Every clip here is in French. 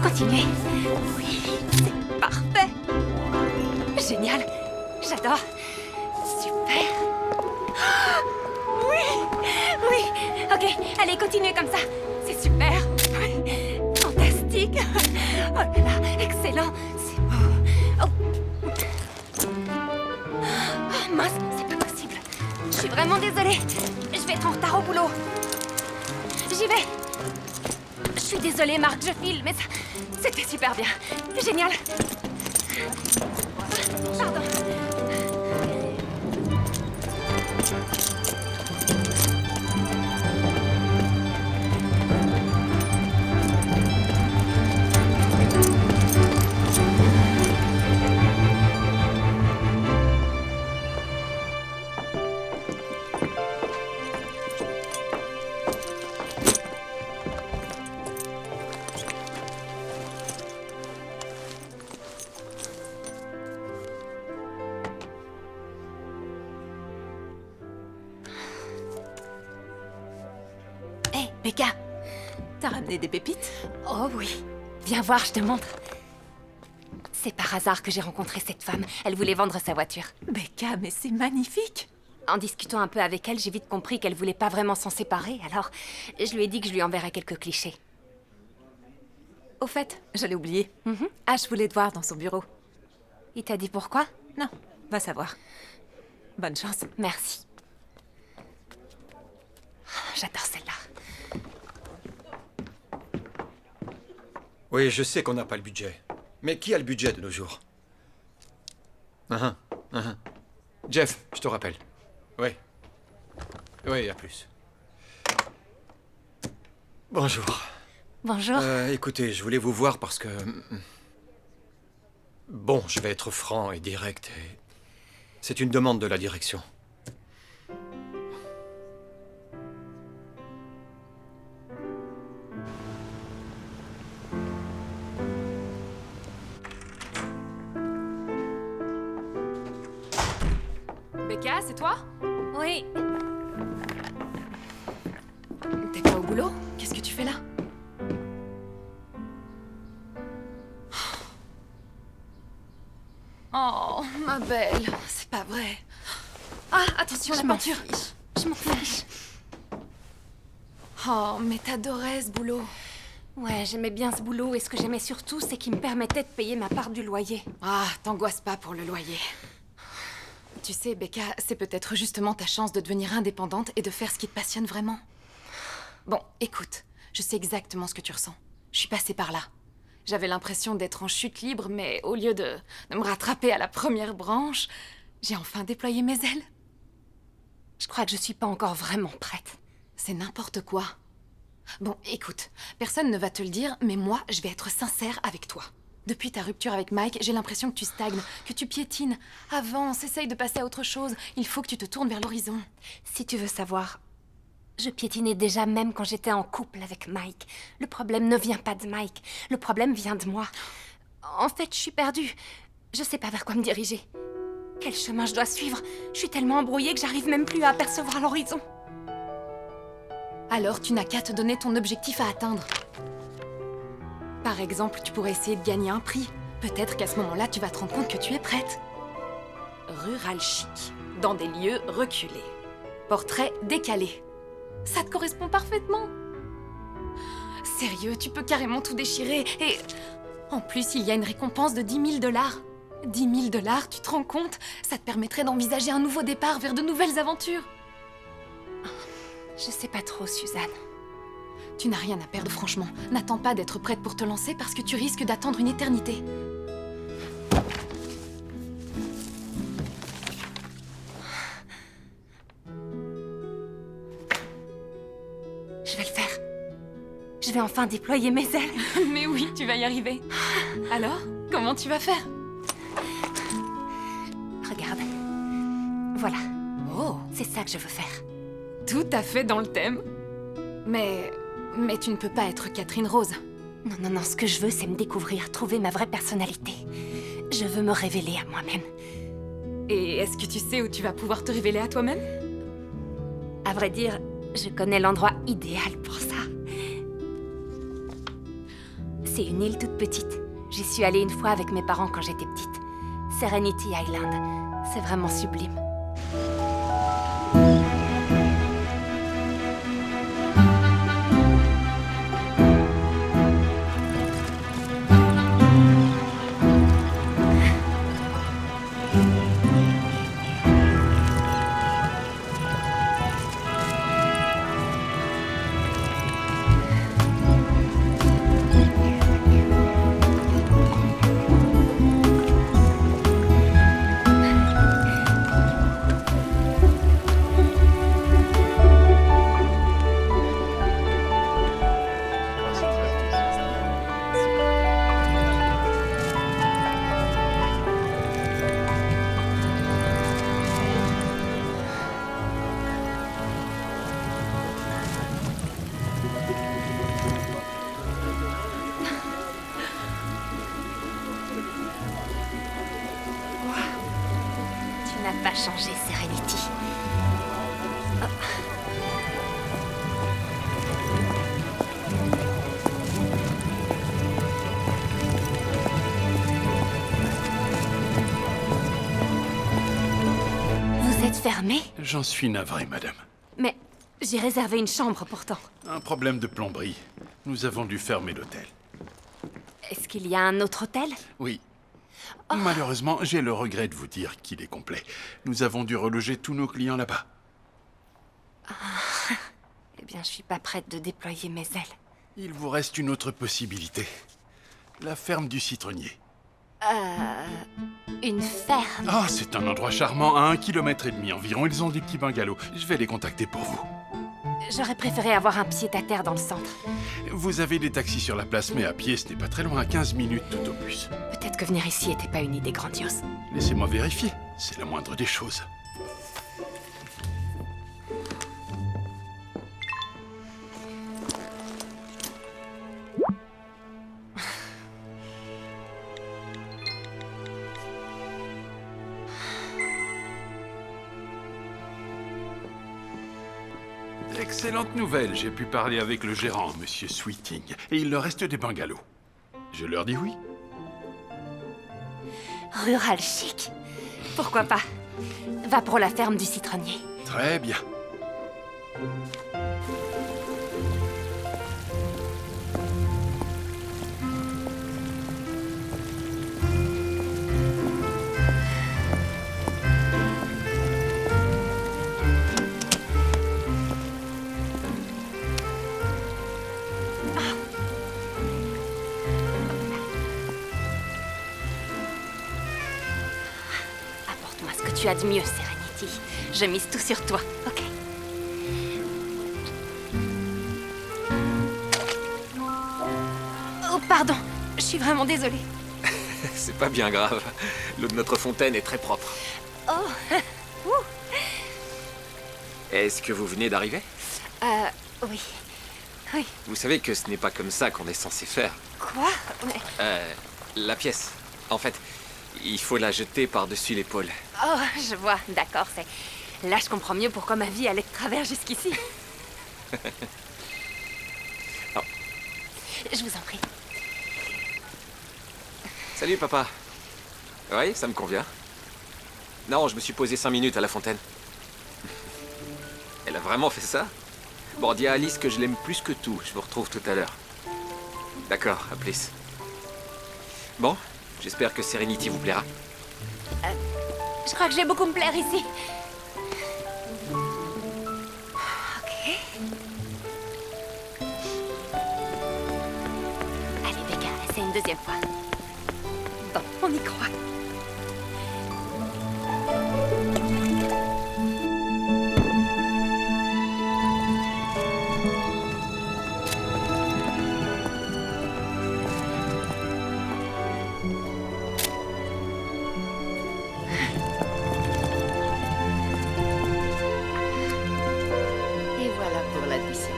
Continuez. Oui, c'est parfait. Génial. J'adore. Super. Oui, oui. Ok, allez, continuez comme ça. C'est super. Oui. Fantastique. Oh là là, excellent. C'est beau. Oh. Oh, mince, c'est pas possible. Je suis vraiment désolée. Je vais être en retard au boulot. J'y vais. Je suis désolée, Marc, je file, mais ça... C'était super bien. Génial. Pardon. Hé, Becca. T'as ramené des pépites? Oh oui. Viens voir, je te montre. C'est par hasard que j'ai rencontré cette femme. Elle voulait vendre sa voiture. Becca, mais c'est magnifique! En discutant un peu avec elle, j'ai vite compris qu'elle voulait pas vraiment s'en séparer, alors je lui ai dit que je lui enverrais quelques clichés. Au fait, j'allais oublier. Ash voulait te voir dans son bureau. Il t'a dit pourquoi? Non, va savoir. Bonne chance. Merci. J'adore celle-là. Oui, je sais qu'on n'a pas le budget. Mais qui a le budget de nos jours? Jeff, je te rappelle. Oui. Oui, à plus. Bonjour. Bonjour. Écoutez, je voulais vous voir parce que... Bon, je vais être franc et direct et... C'est une demande de la direction. Becca, c'est toi? Oui. T'es pas au boulot? Qu'est-ce que tu fais là? Oh, ma belle, c'est pas vrai. Ah, attention, la peinture. Je m'en fiche. Oh, mais t'adorais ce boulot. Ouais, j'aimais bien ce boulot et ce que j'aimais surtout, c'est qu'il me permettait de payer ma part du loyer. Ah, t'angoisses pas pour le loyer. Tu sais, Becca, c'est peut-être justement ta chance de devenir indépendante et de faire ce qui te passionne vraiment. Bon, écoute, je sais exactement ce que tu ressens. Je suis passée par là. J'avais l'impression d'être en chute libre, mais au lieu de me rattraper à la première branche, j'ai enfin déployé mes ailes. Je crois que je suis pas encore vraiment prête. C'est n'importe quoi. Bon, écoute, personne ne va te le dire, mais moi, je vais être sincère avec toi. Depuis ta rupture avec Mike, j'ai l'impression que tu stagnes, que tu piétines. Avance, essaye de passer à autre chose. Il faut que tu te tournes vers l'horizon. Si tu veux savoir, je piétinais déjà même quand j'étais en couple avec Mike. Le problème ne vient pas de Mike, le problème vient de moi. En fait, je suis perdue. Je sais pas vers quoi me diriger. Quel chemin je dois suivre? Je suis tellement embrouillée que j'arrive même plus à apercevoir l'horizon. Alors, tu n'as qu'à te donner ton objectif à atteindre. Par exemple, tu pourrais essayer de gagner un prix. Peut-être qu'à ce moment-là, tu vas te rendre compte que tu es prête. Rural chic, dans des lieux reculés. Portrait décalé. Ça te correspond parfaitement. Sérieux, tu peux carrément tout déchirer et... En plus, il y a une récompense de 10 000 $. 10 000 $, tu te rends compte? Ça te permettrait d'envisager un nouveau départ vers de nouvelles aventures. Je sais pas trop, Suzanne. Tu n'as rien à perdre, franchement. N'attends pas d'être prête pour te lancer parce que tu risques d'attendre une éternité. Je vais le faire. Je vais enfin déployer mes ailes. Mais oui, tu vas y arriver. Alors, comment tu vas faire? Regarde. Voilà. Oh, C'est ça que je veux faire. tout à fait dans le thème. Mais tu ne peux pas être Catherine Rose. Non, non, non, ce que je veux, c'est me découvrir, trouver ma vraie personnalité. Je veux me révéler à moi-même. Et est-ce que tu sais où tu vas pouvoir te révéler à toi-même? À vrai dire, je connais l'endroit idéal pour ça. C'est une île toute petite. J'y suis allée une fois avec mes parents quand j'étais petite. Serenity Island. C'est vraiment sublime. Tu n'as pas changé, Serenity. Vous êtes fermé? J'en suis navré, madame. Mais j'ai réservé une chambre pourtant. Un problème de plomberie. Nous avons dû fermer l'hôtel. Est-ce qu'il y a un autre hôtel? Oui. Malheureusement, j'ai le regret de vous dire qu'il est complet. Nous avons dû reloger tous nos clients là-bas. Eh bien, je suis pas prête de déployer mes ailes. Il vous reste une autre possibilité. La ferme du citronnier. Une ferme? Ah, c'est un endroit charmant, à 1,5 km environ. Ils ont des petits bungalows. Je vais les contacter pour vous. J'aurais préféré avoir un pied-à-terre dans le centre. Vous avez des taxis sur la place, mais à pied, ce n'est pas très loin, à 15 minutes tout au plus. Peut-être que venir ici était pas une idée grandiose. Laissez-moi vérifier. C'est la moindre des choses. Excellente nouvelle, j'ai pu parler avec le gérant, Monsieur Sweeting, et il leur reste des bungalows. Je leur dis oui. Rural chic. Pourquoi pas? Va pour la ferme du citronnier. Très bien. Apporte-moi ce que tu as de mieux, Serenity. Je mise tout sur toi, ok? Oh, pardon. Je suis vraiment désolée. C'est pas bien grave. L'eau de notre fontaine est très propre. Oh, Est-ce que vous venez d'arriver? oui. Oui. Vous savez que ce n'est pas comme ça qu'on est censé faire. Quoi? Mais... La pièce. En fait, il faut la jeter par-dessus l'épaule. Oh, je vois. D'accord, c'est... Là, je comprends mieux pourquoi ma vie allait de travers jusqu'ici. Oh. Je vous en prie. Salut, papa. Oui, ça me convient. Non, je me suis posé 5 minutes à la fontaine. Elle a vraiment fait ça? Bon, dis à Alice que je l'aime plus que tout. Je vous retrouve tout à l'heure. D'accord, à plus. Bon, j'espère que Serenity vous plaira. Je crois que je vais beaucoup me plaire ici. Ok. Allez, Becca, essaie une deuxième fois. Bon, on y croit. Et voilà pour l'admission.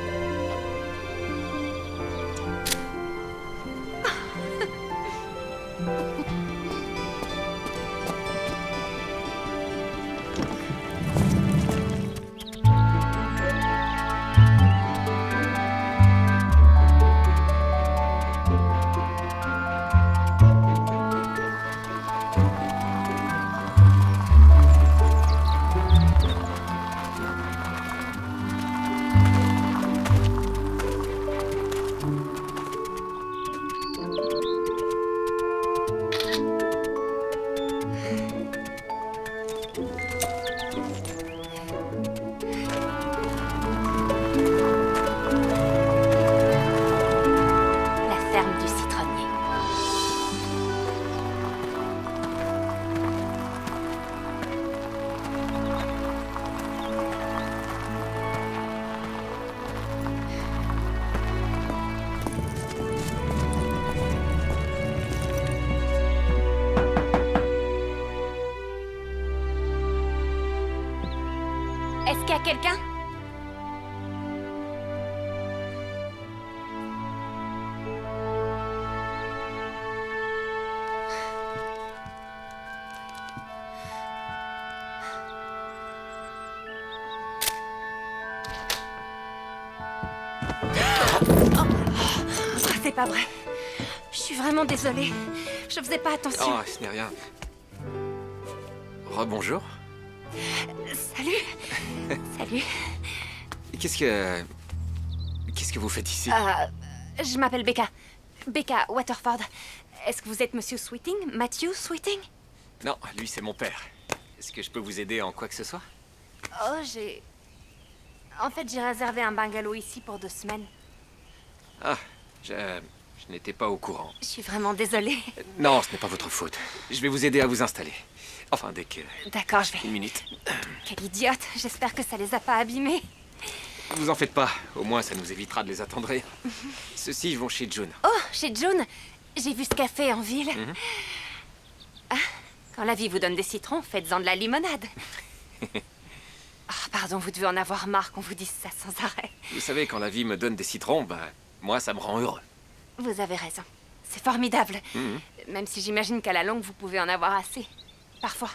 quelqu'un? C'est pas vrai. Je suis vraiment désolée. Je faisais pas attention. Oh, ce n'est rien. Rebonjour. Salut. Salut. Qu'est-ce que vous faites ici? Je m'appelle Becca. Becca Waterford. Est-ce que vous êtes Monsieur Sweeting? Matthew Sweeting? Non, lui c'est mon père. Est-ce que je peux vous aider en quoi que ce soit? Oh, En fait, j'ai réservé un bungalow ici pour 2 semaines. Ah, je n'étais pas au courant. Je suis vraiment désolée. Non, ce n'est pas votre faute. Je vais vous aider à vous installer. Enfin, dès que... D'accord, je vais... Une minute. Quelle idiote. J'espère que ça les a pas abîmés. Vous en faites pas. Au moins, ça nous évitera de les attendrir. Ceux-ci vont chez June. Oh, chez June. J'ai vu ce café en ville. Ah, quand la vie vous donne des citrons, faites-en de la limonade. Ah, pardon, vous devez en avoir marre qu'on vous dise ça sans arrêt. Vous savez, quand la vie me donne des citrons, bah, moi, ça me rend heureux. Vous avez raison. C'est formidable. Même si j'imagine qu'à la longue, vous pouvez en avoir assez. Parfois.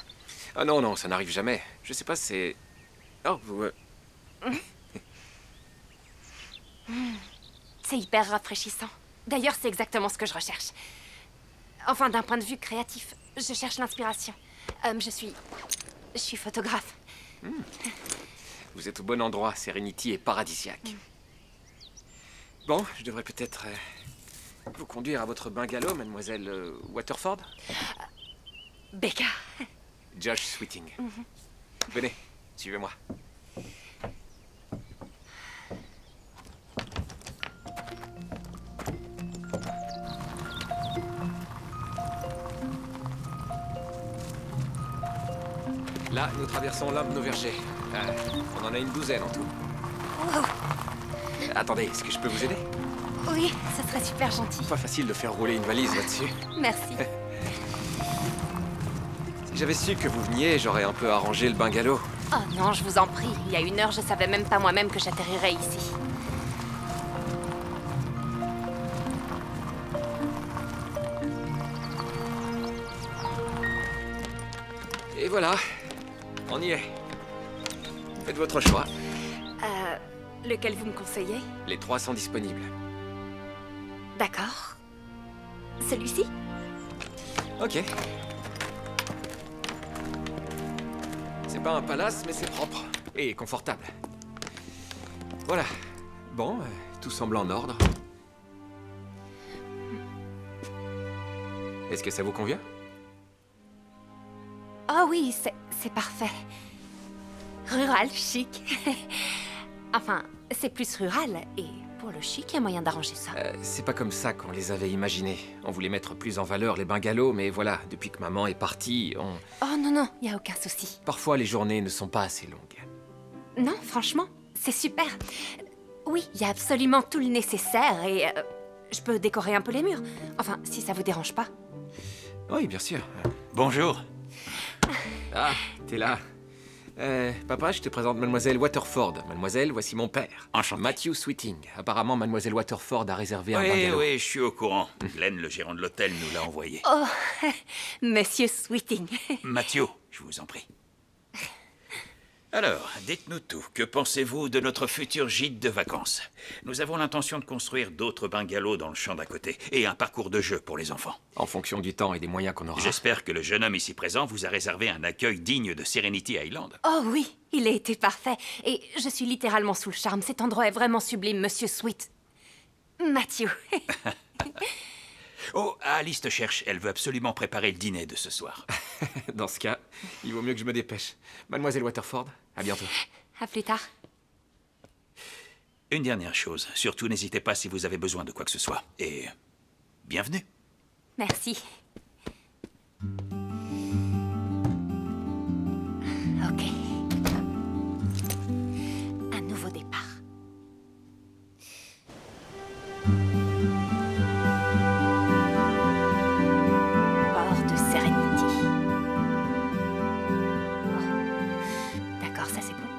Ah non, non, ça n'arrive jamais. Je sais pas, c'est... Oh, vous... C'est hyper rafraîchissant. D'ailleurs, c'est exactement ce que je recherche. Enfin, d'un point de vue créatif, je cherche l'inspiration. Je suis photographe. Vous êtes au bon endroit. Serenity est paradisiaque. Bon, je devrais peut-être vous conduire à votre bungalow, mademoiselle Waterford. Becca. Josh Sweeting. Venez, suivez-moi. Là, nous traversons l'un de nos vergers. On en a une douzaine en tout. Oh, Attendez, est-ce que je peux vous aider? oui, ce serait super gentil. Pas facile de faire rouler une valise là-dessus. Merci. Si j'avais su que vous veniez, j'aurais un peu arrangé le bungalow. Oh non, je vous en prie. Il y a 1 heure, je savais même pas moi-même que j'atterrirais ici. Et voilà, on y est. Faites votre choix. Lequel vous me conseillez? Les 3 sont disponibles. D'accord. Celui-ci? Ok. C'est pas un palace, mais c'est propre. Et confortable. Voilà. Bon, tout semble en ordre. Est-ce que ça vous convient? Oh oui, c'est parfait. Rural, chic. Enfin, c'est plus rural, et pour le chic, il y a moyen d'arranger ça. C'est pas comme ça qu'on les avait imaginés. On voulait mettre plus en valeur les bungalows, mais voilà, depuis que maman est partie, on... Oh non, non, il n'y a aucun souci. Parfois, les journées ne sont pas assez longues. Non, franchement, c'est super. Oui, il y a absolument tout le nécessaire, et je peux décorer un peu les murs. Enfin, si ça vous dérange pas. Oui, bien sûr. Bonjour. Ah, t'es là. Papa, je te présente Mademoiselle Waterford. Mademoiselle, voici mon père. Enchanté. Matthew Sweeting. Apparemment, Mademoiselle Waterford a réservé un Oui, bungalow. oui, je suis au courant. Glenn, le gérant de l'hôtel, nous l'a envoyé. Oh, Monsieur Sweeting. Mathieu, je vous en prie. Alors, dites-nous tout. Que pensez-vous de notre futur gîte de vacances? Nous avons l'intention de construire d'autres bungalows dans le champ d'à côté et un parcours de jeu pour les enfants. En fonction du temps et des moyens qu'on aura. J'espère que le jeune homme ici présent vous a réservé un accueil digne de Serenity Island. Oh oui, il a été parfait. Et je suis littéralement sous le charme. Cet endroit est vraiment sublime, Monsieur Sweet. Matthew. Oh, Alice te cherche. Elle veut absolument préparer le dîner de ce soir. Dans ce cas, il vaut mieux que je me dépêche. Mademoiselle Waterford, à bientôt. À plus tard. Une dernière chose. Surtout, n'hésitez pas si vous avez besoin de quoi que ce soit. Et bienvenue. Merci. Ok. Un nouveau départ. Port de Serenity. Oh. D'accord, ça c'est bon.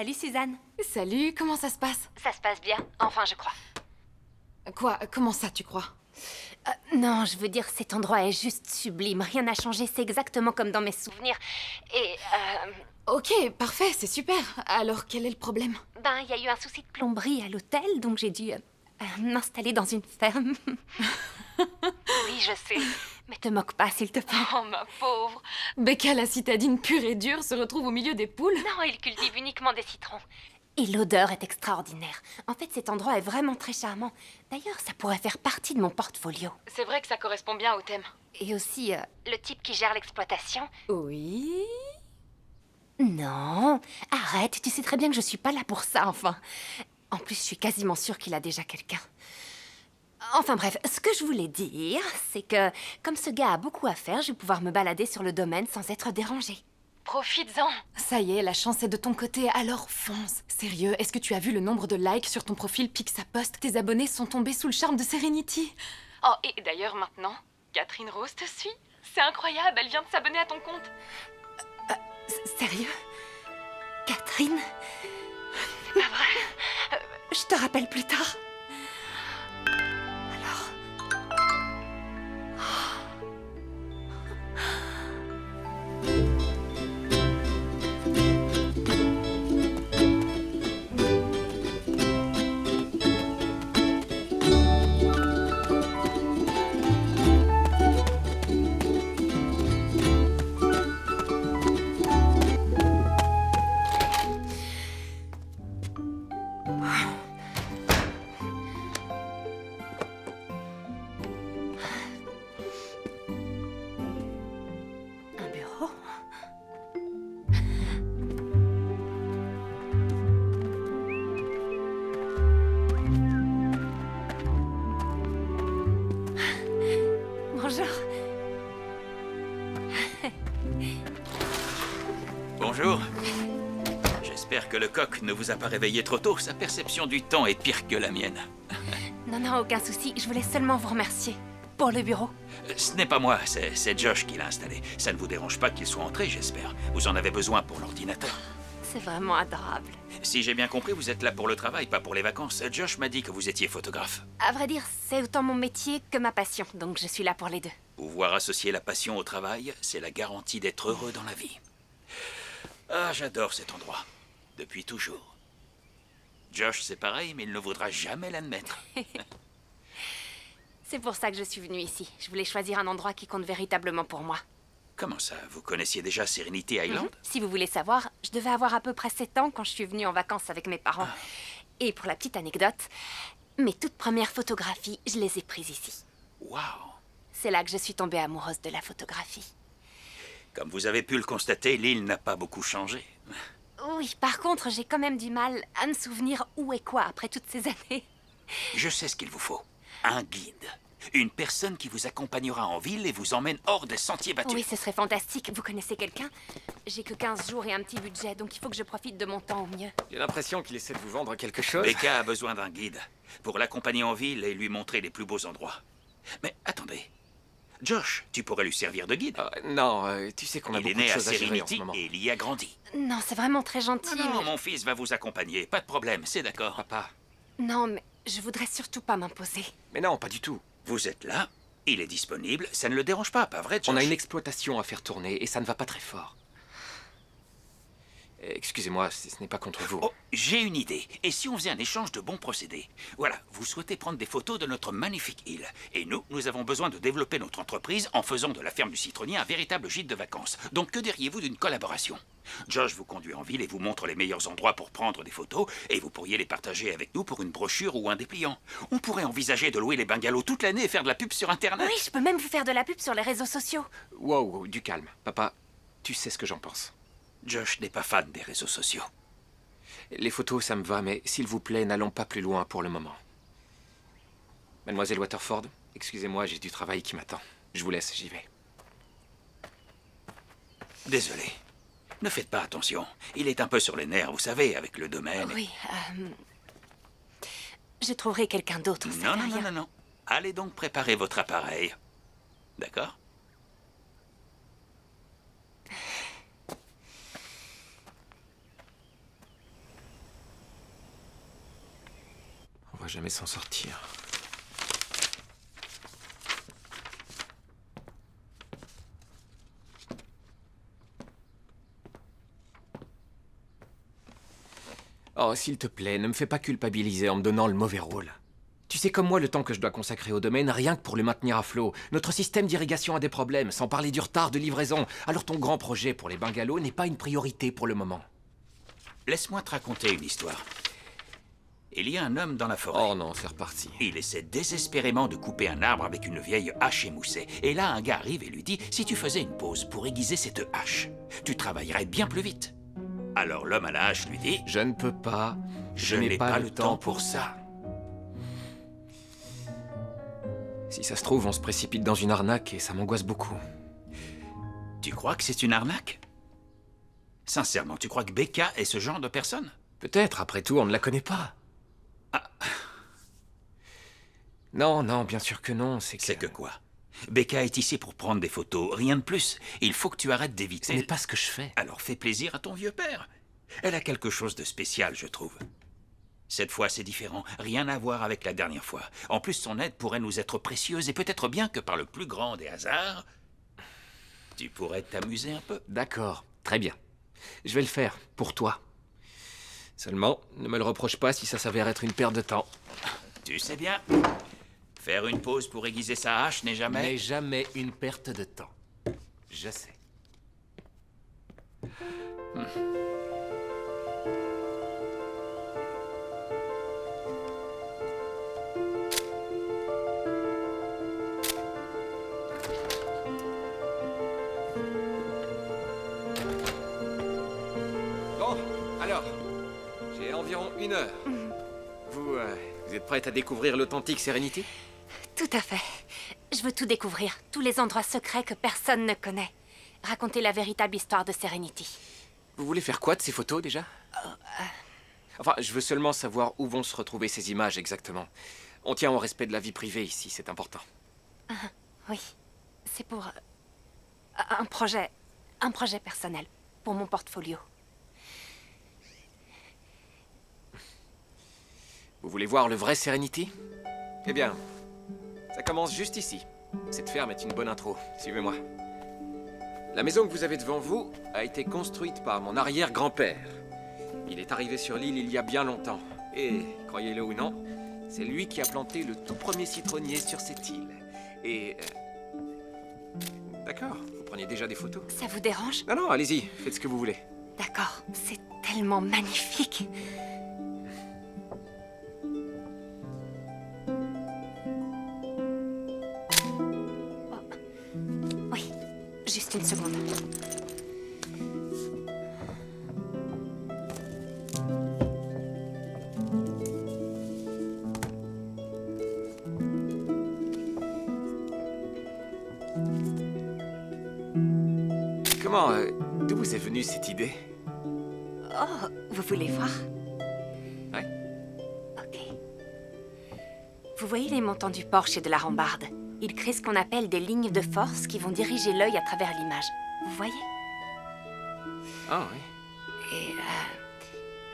Salut Suzanne. Salut, comment ça se passe? Ça se passe bien, enfin je crois. Quoi? Comment ça, tu crois? Non, je veux dire, cet endroit est juste sublime. Rien n'a changé, c'est exactement comme dans mes souvenirs. Et, Ok, parfait, c'est super. Alors, quel est le problème? ben, il y a eu un souci de plomberie à l'hôtel, donc j'ai dû m'installer dans une ferme. Oui, je sais. Mais te moque pas, s'il te plaît. Oh, ma pauvre. Becca, la citadine pure et dure, se retrouve au milieu des poules? Non, il cultive uniquement des citrons. Et l'odeur est extraordinaire. En fait, cet endroit est vraiment très charmant. D'ailleurs, ça pourrait faire partie de mon portfolio. C'est vrai que ça correspond bien au thème. Et aussi, le type qui gère l'exploitation. Oui... Non, arrête, tu sais très bien que je suis pas là pour ça, enfin. En plus, je suis quasiment sûre qu'il a déjà quelqu'un. Enfin bref, ce que je voulais dire, c'est que comme ce gars a beaucoup à faire, je vais pouvoir me balader sur le domaine sans être dérangée. Profites-en. Ça y est, la chance est de ton côté, alors fonce. Sérieux, est-ce que tu as vu le nombre de likes sur ton profil Pixapost? Tes abonnés sont tombés sous le charme de Serenity. Oh, et d'ailleurs maintenant, Catherine Rose te suit. C'est incroyable, elle vient de s'abonner à ton compte. Sérieux? Catherine? C'est pas vrai. Je te rappelle plus tard. Alors... Un bureau? Bonjour. Bonjour. J'espère que le coq ne vous a pas réveillé trop tôt. Sa perception du temps est pire que la mienne. Non, non, aucun souci. Je voulais seulement vous remercier. Pour le bureau. Ce n'est pas moi, c'est Josh qui l'a installé. Ça ne vous dérange pas qu'il soit entré, j'espère. Vous en avez besoin pour l'ordinateur. C'est vraiment adorable. Si j'ai bien compris, vous êtes là pour le travail, pas pour les vacances. Josh m'a dit que vous étiez photographe. À vrai dire, c'est autant mon métier que ma passion, donc je suis là pour les deux. Pouvoir associer la passion au travail, c'est la garantie d'être heureux dans la vie. Ah, j'adore cet endroit. Depuis toujours. Josh, c'est pareil, mais il ne voudra jamais l'admettre. C'est pour ça que je suis venue ici. Je voulais choisir un endroit qui compte véritablement pour moi. Comment ça? Vous connaissiez déjà Serenity Island? Si vous voulez savoir, je devais avoir à peu près 7 ans quand je suis venue en vacances avec mes parents. Et pour la petite anecdote, mes toutes premières photographies, je les ai prises ici. Waouh! C'est là que je suis tombée amoureuse de la photographie. Comme vous avez pu le constater, l'île n'a pas beaucoup changé. Oui, par contre, j'ai quand même du mal à me souvenir où et quoi après toutes ces années. Je sais ce qu'il vous faut. Un guide. Une personne qui vous accompagnera en ville et vous emmène hors des sentiers battus. Oui, ce serait fantastique. Vous connaissez quelqu'un? J'ai que 15 jours et un petit budget, donc il faut que je profite de mon temps au mieux. J'ai l'impression qu'il essaie de vous vendre quelque chose. Becca a besoin d'un guide pour l'accompagner en ville et lui montrer les plus beaux endroits. Mais attendez. Josh, tu pourrais lui servir de guide. Non, tu sais qu'on a Il est beaucoup de né à choses à gérer en ce Serenity moment. et il y a grandi. Non, c'est vraiment très gentil, Non, mais... mon fils va vous accompagner. Pas de problème, c'est d'accord. Papa. Non, mais je voudrais surtout pas m'imposer. Mais non, pas du tout. Vous êtes là, il est disponible, ça ne le dérange pas vrai, Josh? On a une exploitation à faire tourner et ça ne va pas très fort. Excusez-moi, ce n'est pas contre vous. Oh, j'ai une idée. Et si on faisait un échange de bons procédés? Voilà, vous souhaitez prendre des photos de notre magnifique île. Et nous avons besoin de développer notre entreprise en faisant de la ferme du citronnier un véritable gîte de vacances. Donc que diriez-vous d'une collaboration? Josh vous conduit en ville et vous montre les meilleurs endroits pour prendre des photos, et vous pourriez les partager avec nous pour une brochure ou un dépliant. On pourrait envisager de louer les bungalows toute l'année et faire de la pub sur Internet. Oui, je peux même vous faire de la pub sur les réseaux sociaux. Wow, du calme. Papa, tu sais ce que j'en pense. Josh n'est pas fan des réseaux sociaux. Les photos, ça me va, mais s'il vous plaît, n'allons pas plus loin pour le moment. Mademoiselle Waterford, excusez-moi, j'ai du travail qui m'attend. Je vous laisse, j'y vais. Désolé. Ne faites pas attention. Il est un peu sur les nerfs, vous savez, avec le domaine. Oui, je trouverai quelqu'un d'autre, ça Non, fait non, non, rien. non, non. Allez donc préparer votre appareil. D'accord? va jamais s'en sortir. Oh, s'il te plaît, ne me fais pas culpabiliser en me donnant le mauvais rôle. Tu sais comme moi le temps que je dois consacrer au domaine, rien que pour le maintenir à flot. Notre système d'irrigation a des problèmes, sans parler du retard de livraison. Alors ton grand projet pour les bungalows n'est pas une priorité pour le moment. Laisse-moi te raconter une histoire. Il y a un homme dans la forêt. Oh non, c'est reparti. Il essaie désespérément de couper un arbre avec une vieille hache émoussée. Et là, un gars arrive et lui dit « Si tu faisais une pause pour aiguiser cette hache, tu travaillerais bien plus vite. » Alors l'homme à la hache lui dit Je ne peux pas. « Je n'ai pas le temps pour ça. » Si ça se trouve, on se précipite dans une arnaque et ça m'angoisse beaucoup. Tu crois que c'est une arnaque? Sincèrement, tu crois que Becca est ce genre de personne? Peut-être, après tout, on ne la connaît pas. Ah. Non, non, bien sûr que non, c'est que... C'est que quoi? Becca est ici pour prendre des photos, rien de plus. Il faut que tu arrêtes Ce d'éviter... n'est pas ce que je fais. Alors fais plaisir à ton vieux père. Elle a quelque chose de spécial, je trouve. Cette fois, c'est différent. Rien à voir avec la dernière fois. En plus, son aide pourrait nous être précieuse et peut-être bien que par le plus grand des hasards, tu pourrais t'amuser un peu. D'accord, très bien. Je vais le faire, pour toi. Seulement, ne me le reproche pas si ça s'avère être une perte de temps. Tu sais bien, faire une pause pour aiguiser sa hache n'est jamais... Mais jamais une perte de temps. Je sais. Bon, alors, j'ai environ 1 heure. Vous êtes prête à découvrir l'authentique Serenity? Tout à fait. Je veux tout découvrir, tous les endroits secrets que personne ne connaît. Raconter la véritable histoire de Serenity. Vous voulez faire quoi de ces photos, déjà? Enfin, je veux seulement savoir où vont se retrouver ces images exactement. On tient au respect de la vie privée ici, c'est important. Oui, c'est pour un projet personnel, pour mon portfolio. Vous voulez voir le vrai Serenity? Eh bien, ça commence juste ici. Cette ferme est une bonne intro. Suivez-moi. La maison que vous avez devant vous a été construite par mon arrière-grand-père. Il est arrivé sur l'île il y a bien longtemps. Et, croyez-le ou non, c'est lui qui a planté le tout premier citronnier sur cette île. Et... D'accord, vous preniez déjà des photos? Ça vous dérange? Non, non, allez-y, faites ce que vous voulez. D'accord, c'est tellement magnifique. Oui, juste une seconde. Comment, d'où vous est venue cette idée? Oh, vous voulez voir? Ouais. Ok. Vous voyez les montants du porche et de la rambarde? Ils créent ce qu'on appelle des lignes de force qui vont diriger l'œil à travers l'image. Vous voyez? Ah oui.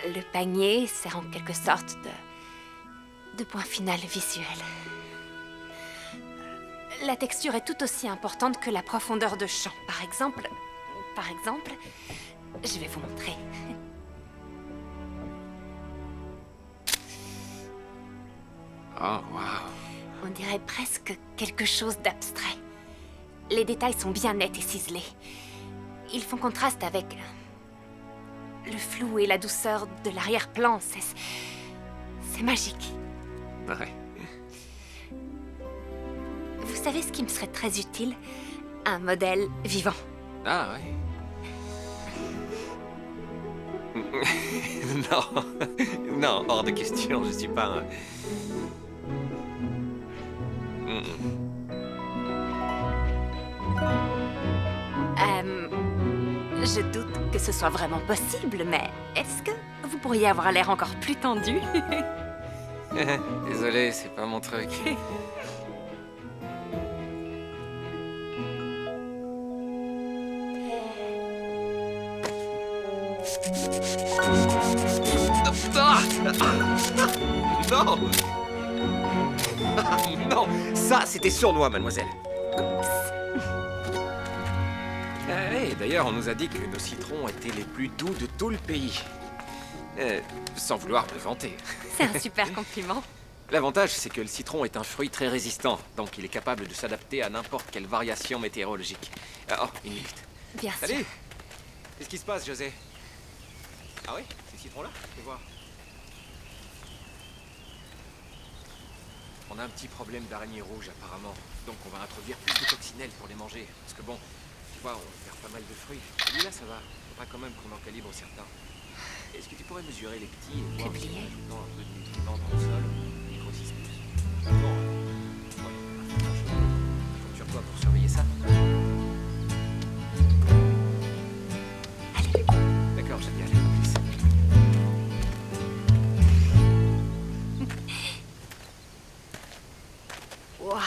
Et le panier sert en quelque sorte de point final visuel. La texture est tout aussi importante que la profondeur de champ. Par exemple, je vais vous montrer. Oh, waouh. On dirait presque quelque chose d'abstrait. Les détails sont bien nets et ciselés. Ils font contraste avec le flou et la douceur de l'arrière-plan. C'est magique. Ouais. Vous savez ce qui me serait très utile? Un modèle vivant. Ah ouais. Non, non, hors de question, je suis pas un... Je doute que ce soit vraiment possible, mais est-ce que vous pourriez avoir l'air encore plus tendu? Désolé, c'est pas mon truc. Ah non! Non, ça, c'était sournois, mademoiselle. Et d'ailleurs, on nous a dit que nos citrons étaient les plus doux de tout le pays. Sans vouloir me vanter. C'est un super compliment. L'avantage, c'est que le citron est un fruit très résistant, donc il est capable de s'adapter à n'importe quelle variation météorologique. Oh, une minute. Bien sûr. Salut! Qu'est-ce qui se passe, José? Ah oui? Ces citrons-là? Fais voir. On a un petit problème d'araignées rouges, apparemment. Donc on va introduire plus de coccinelles pour les manger. Parce que bon, tu vois, on perd pas mal de fruits. Celui-là, ça va. Faudra quand même qu'on en calibre certains. Est-ce que tu pourrais mesurer les petits et voir si en ajoutant un peu de nutriments dans le sol, ils grossissent plus? Bon, ouais, pas grand-chose. Je compte sur toi pour surveiller ça. Allez. D'accord, génial. À plus. Waouh.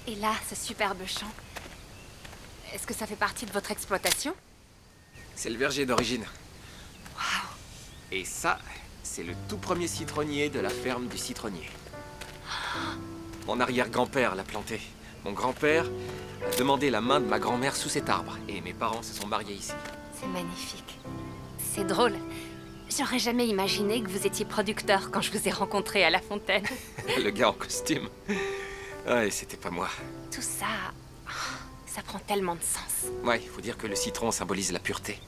Et là, ce superbe champ. Est-ce que ça fait partie de votre exploitation? C'est le verger d'origine. Et ça, c'est le tout premier citronnier de la ferme du citronnier. Mon arrière-grand-père l'a planté. Mon grand-père a demandé la main de ma grand-mère sous cet arbre. Et mes parents se sont mariés ici. C'est magnifique. C'est drôle. J'aurais jamais imaginé que vous étiez producteur quand je vous ai rencontré à la fontaine. Le gars en costume. Ouais, c'était pas moi. Tout ça... ça prend tellement de sens. Ouais, il faut dire que le citron symbolise la pureté.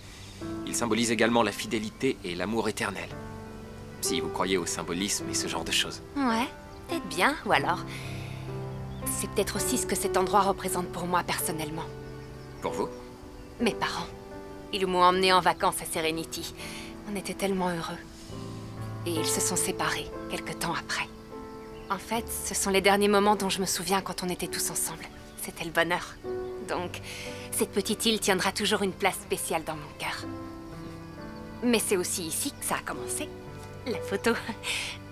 Il symbolise également la fidélité et l'amour éternel. Si vous croyez au symbolisme et ce genre de choses. Ouais, peut-être bien, ou alors... c'est peut-être aussi ce que cet endroit représente pour moi personnellement. Pour vous? Mes parents. Ils m'ont emmené en vacances à Serenity. On était tellement heureux. Et ils se sont séparés, quelque temps après. En fait, ce sont les derniers moments dont je me souviens quand on était tous ensemble. C'était le bonheur. Donc, cette petite île tiendra toujours une place spéciale dans mon cœur. Mais c'est aussi ici que ça a commencé. La photo.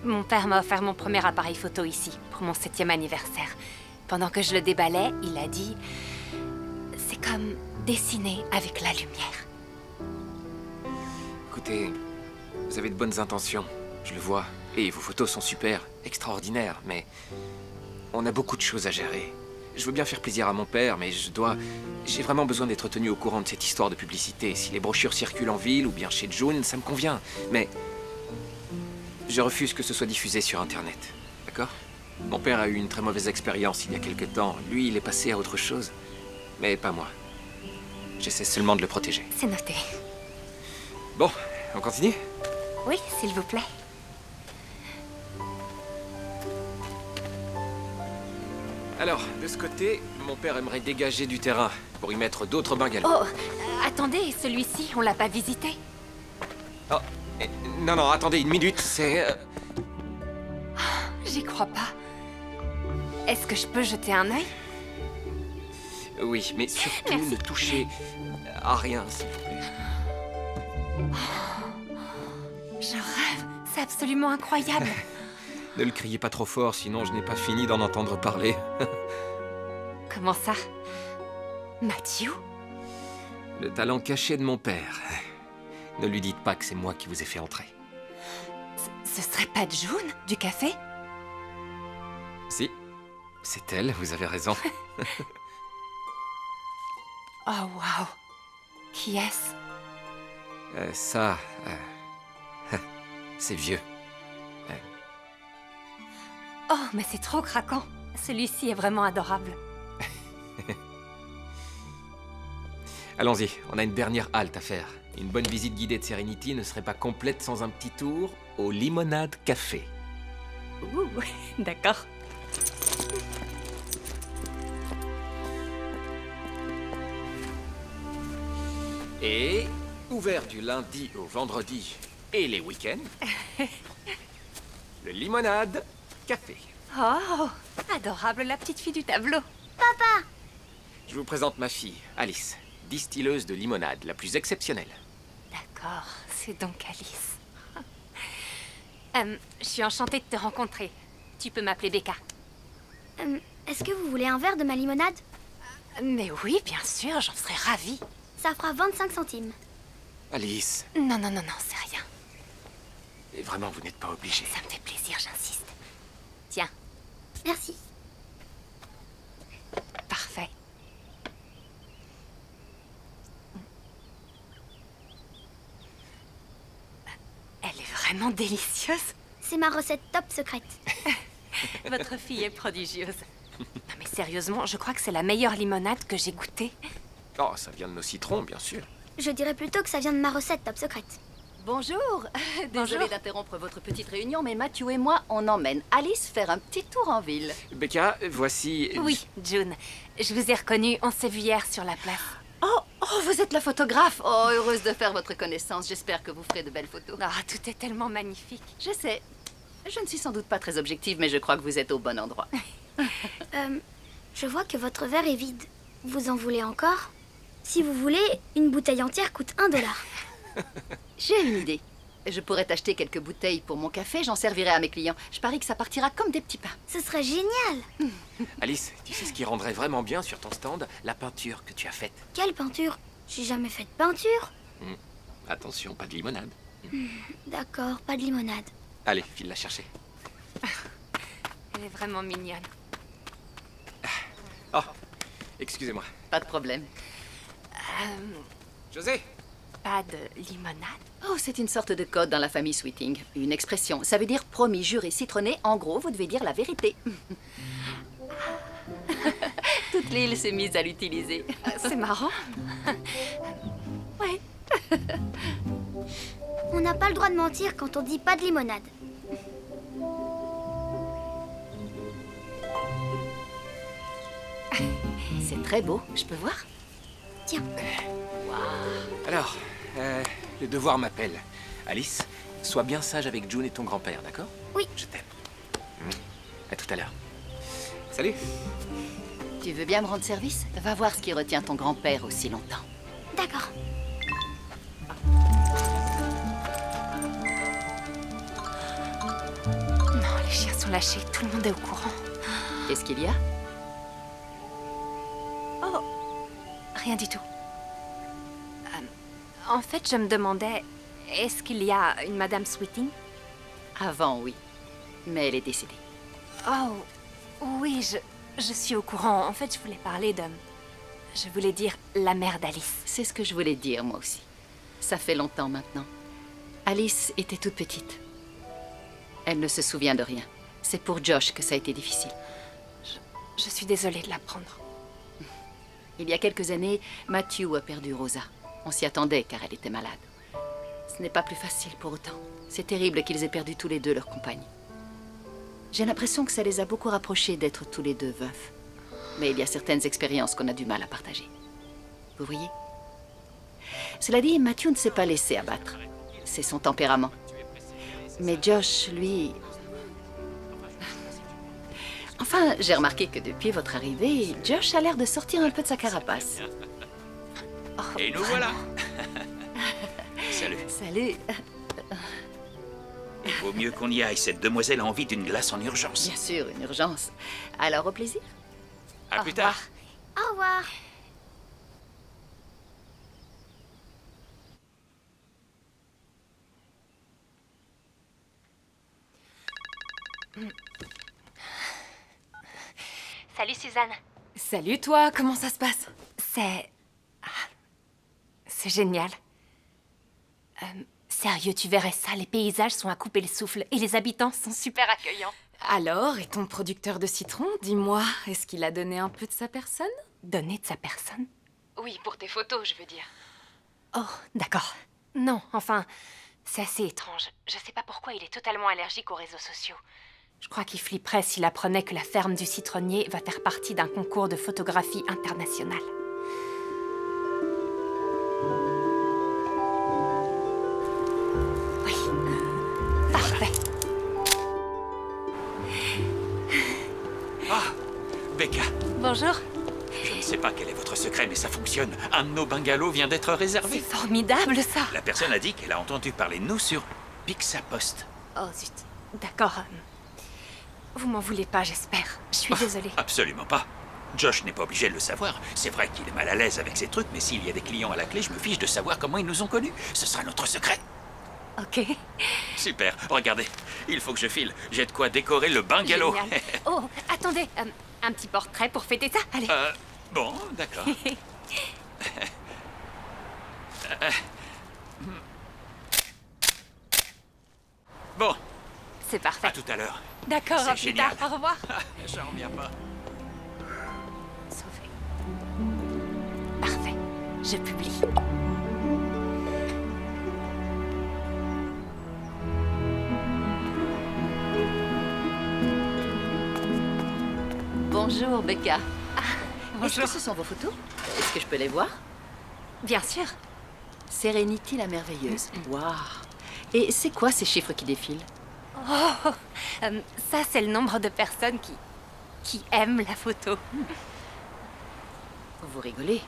Mon père m'a offert mon premier appareil photo ici, pour mon 7e anniversaire. Pendant que je le déballais, il a dit... c'est comme dessiner avec la lumière. Écoutez, vous avez de bonnes intentions, je le vois. Et vos photos sont super, extraordinaires, mais... on a beaucoup de choses à gérer. Je veux bien faire plaisir à mon père, mais j'ai vraiment besoin d'être tenu au courant de cette histoire de publicité. Si les brochures circulent en ville ou bien chez June, ça me convient. Mais... je refuse que ce soit diffusé sur Internet. D'accord? Mon père a eu une très mauvaise expérience il y a quelque temps. Lui, il est passé à autre chose. Mais pas moi. J'essaie seulement de le protéger. C'est noté. Bon, on continue? Oui, s'il vous plaît. Alors, de ce côté, mon père aimerait dégager du terrain pour y mettre d'autres bungalows. Oh, attendez, celui-ci, on l'a pas visité. Oh, non, non, attendez une minute, c'est... J'y crois pas. Est-ce que je peux jeter un œil? Oui, mais surtout Merci. ne touchez à rien, s'il vous plaît. Je rêve, c'est absolument incroyable. Ne le criez pas trop fort, sinon je n'ai pas fini d'en entendre parler. Comment ça? Matthew? Le talent caché de mon père. Ne lui dites pas que c'est moi qui vous ai fait entrer. Ce serait pas June, du café? Si, c'est elle, vous avez raison. Oh, waouh. Qui est-ce? Ça... c'est vieux. Oh, mais c'est trop craquant. Celui-ci est vraiment adorable. Allons-y, on a une dernière halte à faire. Une bonne visite guidée de Serenity ne serait pas complète sans un petit tour au Limonade Café. Ouh, d'accord. Et ouvert du lundi au vendredi et les week-ends, le Limonade Café. Oh, adorable la petite fille du tableau. Je vous présente ma fille, Alice, distilleuse de limonade, la plus exceptionnelle. D'accord, c'est donc Alice. Je suis enchantée de te rencontrer. Tu peux m'appeler Becca. Est-ce que vous voulez un verre de ma limonade? Mais oui, bien sûr, j'en serais ravie. Ça fera 25 centimes. Alice, Non, non, non, non, c'est rien. et vraiment, vous n'êtes pas obligée. Ça me fait plaisir, j'insiste. Merci. Parfait. Elle est vraiment délicieuse. C'est ma recette top secrète. Votre fille est prodigieuse. Non mais sérieusement, je crois que c'est la meilleure limonade que j'ai goûtée. Oh, ça vient de nos citrons, bien sûr. Je dirais plutôt que ça vient de ma recette top secrète. Bonjour. Désolée d'interrompre votre petite réunion, mais Matthew et moi, on emmène Alice faire un petit tour en ville. Becca, voici... Oui, June. Je vous ai reconnue, on s'est vu hier sur la place. Oh, vous êtes la photographe. Oh, heureuse de faire votre connaissance. J'espère que vous ferez de belles photos. Ah, tout est tellement magnifique. Je sais. Je ne suis sans doute pas très objective, mais je crois que vous êtes au bon endroit. Je vois que votre verre est vide. Vous en voulez encore? Si vous voulez, une bouteille entière coûte $1. J'ai une idée. Je pourrais t'acheter quelques bouteilles pour mon café, j'en servirai à mes clients. Je parie que ça partira comme des petits pains. Ce serait génial. Alice, tu sais ce qui rendrait vraiment bien sur ton stand? La peinture que tu as faite. Quelle peinture? J'ai jamais fait de peinture. Attention, pas de limonade. D'accord, pas de limonade. Allez, file la chercher. Elle est vraiment mignonne. Oh, excusez-moi. Pas de problème. José! Pas de limonade? Oh, c'est une sorte de code dans la famille Sweeting. Une expression. Ça veut dire promis, juré, citronné. En gros, vous devez dire la vérité. Toute l'île s'est mise à l'utiliser. C'est marrant. Ouais. On n'a pas le droit de mentir quand on dit pas de limonade. C'est très beau. Je peux voir? Tiens, Alors, le devoir m'appelle. Alice, sois bien sage avec June et ton grand-père, d'accord? Oui. Je t'aime. À tout à l'heure. Salut! Tu veux bien me rendre service? Va voir ce qui retient ton grand-père aussi longtemps. d'accord. Non, les chiens sont lâchés, tout le monde est au courant. Qu'est-ce qu'il y a? Rien du tout. En fait, je me demandais, est-ce qu'il y a une Madame Sweeting? Avant, oui. Mais elle est décédée. Oh, oui, je suis au courant. En fait, je voulais parler de... Je voulais dire la mère d'Alice. C'est ce que je voulais dire, moi aussi. Ça fait longtemps maintenant. Alice était toute petite. Elle ne se souvient de rien. C'est pour Josh que ça a été difficile. Je suis désolée de l'apprendre. Il y a quelques années, Matthew a perdu Rosa. On s'y attendait car elle était malade. Ce n'est pas plus facile pour autant. C'est terrible qu'ils aient perdu tous les deux leur compagne. J'ai l'impression que ça les a beaucoup rapprochés d'être tous les deux veufs. Mais il y a certaines expériences qu'on a du mal à partager. Vous voyez? Cela dit, Matthew ne s'est pas laissé abattre. C'est son tempérament. Mais Josh, lui... Enfin, j'ai remarqué que depuis votre arrivée, Josh a l'air de sortir un peu de sa carapace. Et nous voilà. Salut. Salut. Il vaut mieux qu'on y aille. Cette demoiselle a envie d'une glace en urgence. Bien sûr, une urgence. Alors, au plaisir. À plus tard. Au revoir. Salut, Suzanne. Salut toi, comment ça se passe? C'est génial. Sérieux, tu verrais ça, les paysages sont à couper le souffle et les habitants sont super accueillants. Alors, et ton producteur de citron, dis-moi, est-ce qu'il a donné un peu de sa personne? Donner de sa personne? Oui, pour tes photos, je veux dire. Oh, d'accord. Non, enfin, c'est assez étrange. Je sais pas pourquoi il est totalement allergique aux réseaux sociaux. Je crois qu'il flipperait s'il apprenait que la ferme du citronnier va faire partie d'un concours de photographie international. Oui. Parfait. Ah, Becca, Bonjour. je ne sais pas quel est votre secret, mais ça fonctionne. Un de nos bungalows vient d'être C'est réservé. formidable, ça. La personne a dit qu'elle a entendu parler de nous sur Pixapost. Oh, zut. D'accord. Vous m'en voulez pas, j'espère. Je suis désolée. Absolument pas. Josh n'est pas obligé de le savoir. C'est vrai qu'il est mal à l'aise avec ces trucs, mais s'il y a des clients à la clé, je me fiche de savoir comment ils nous ont connus. Ce sera notre secret. Ok. Super. Regardez, Il faut que je file. J'ai de quoi décorer le bungalow. Génial. Oh, attendez, un petit portrait pour fêter ça. Allez. Bon, d'accord. Bon, C'est parfait. à tout à l'heure. D'accord, C'est à plus tard. génial. Au revoir. J'en reviens pas. Sauvé. Parfait. Je publie. Bonjour, Becca. Est-ce Bonjour. que ce sont vos photos? Est-ce que je peux les voir? Bien sûr. Sérénité la merveilleuse. Waouh. Et c'est quoi ces chiffres qui défilent? Oh, ça, c'est le nombre de personnes qui aiment la photo. Vous rigolez?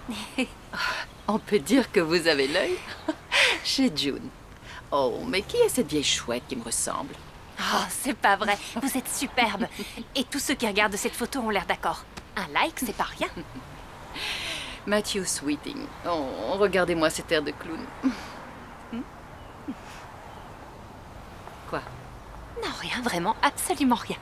On peut dire que vous avez l'œil chez June. Oh, mais qui est cette vieille chouette qui me ressemble? Oh, c'est pas vrai. Vous êtes superbe. Et tous ceux qui regardent cette photo ont l'air d'accord. Un like, c'est pas rien. Matthew Sweeting. Oh, regardez-moi cet air de clown. Quoi? Non, rien, vraiment, absolument rien.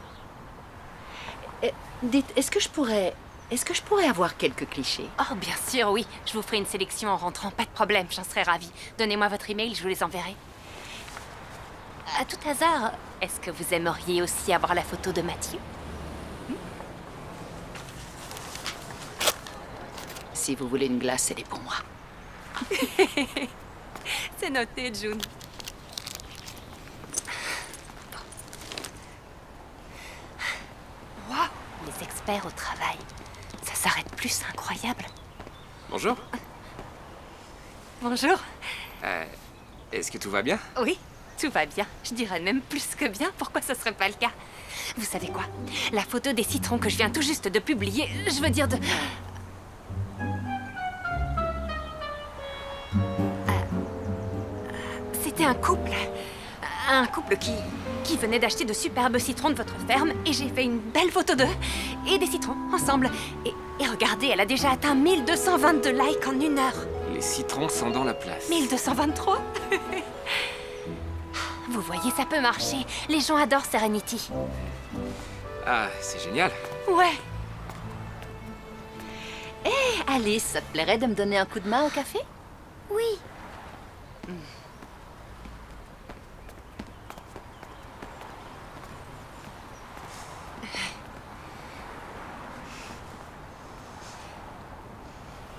Dites, est-ce que je pourrais avoir quelques clichés? Oh, bien sûr, oui. Je vous ferai une sélection en rentrant, pas de problème, j'en serais ravie. Donnez-moi votre email, je vous les enverrai. À tout hasard, est-ce que vous aimeriez aussi avoir la photo de Matthew? Si vous voulez une glace, elle est pour moi. C'est noté, June. Wow, les experts au travail. Ça s'arrête plus, c'est incroyable. Bonjour. Bonjour. Est-ce que tout va bien? Oui, tout va bien. Je dirais même plus que bien. Pourquoi ce serait pas le cas? Vous savez quoi? La photo des citrons que je viens tout juste de publier, je veux dire de... C'était un couple. Un couple qui venait d'acheter de superbes citrons de votre ferme et j'ai fait une belle photo d'eux et des citrons ensemble. Et regardez, elle a déjà atteint 1222 likes en 1 heure. Les citrons sont dans la place. 1223. Vous voyez, ça peut marcher. Les gens adorent Serenity. Ah, c'est génial. Ouais. Alice, ça te plairait de me donner un coup de main au café? Oui,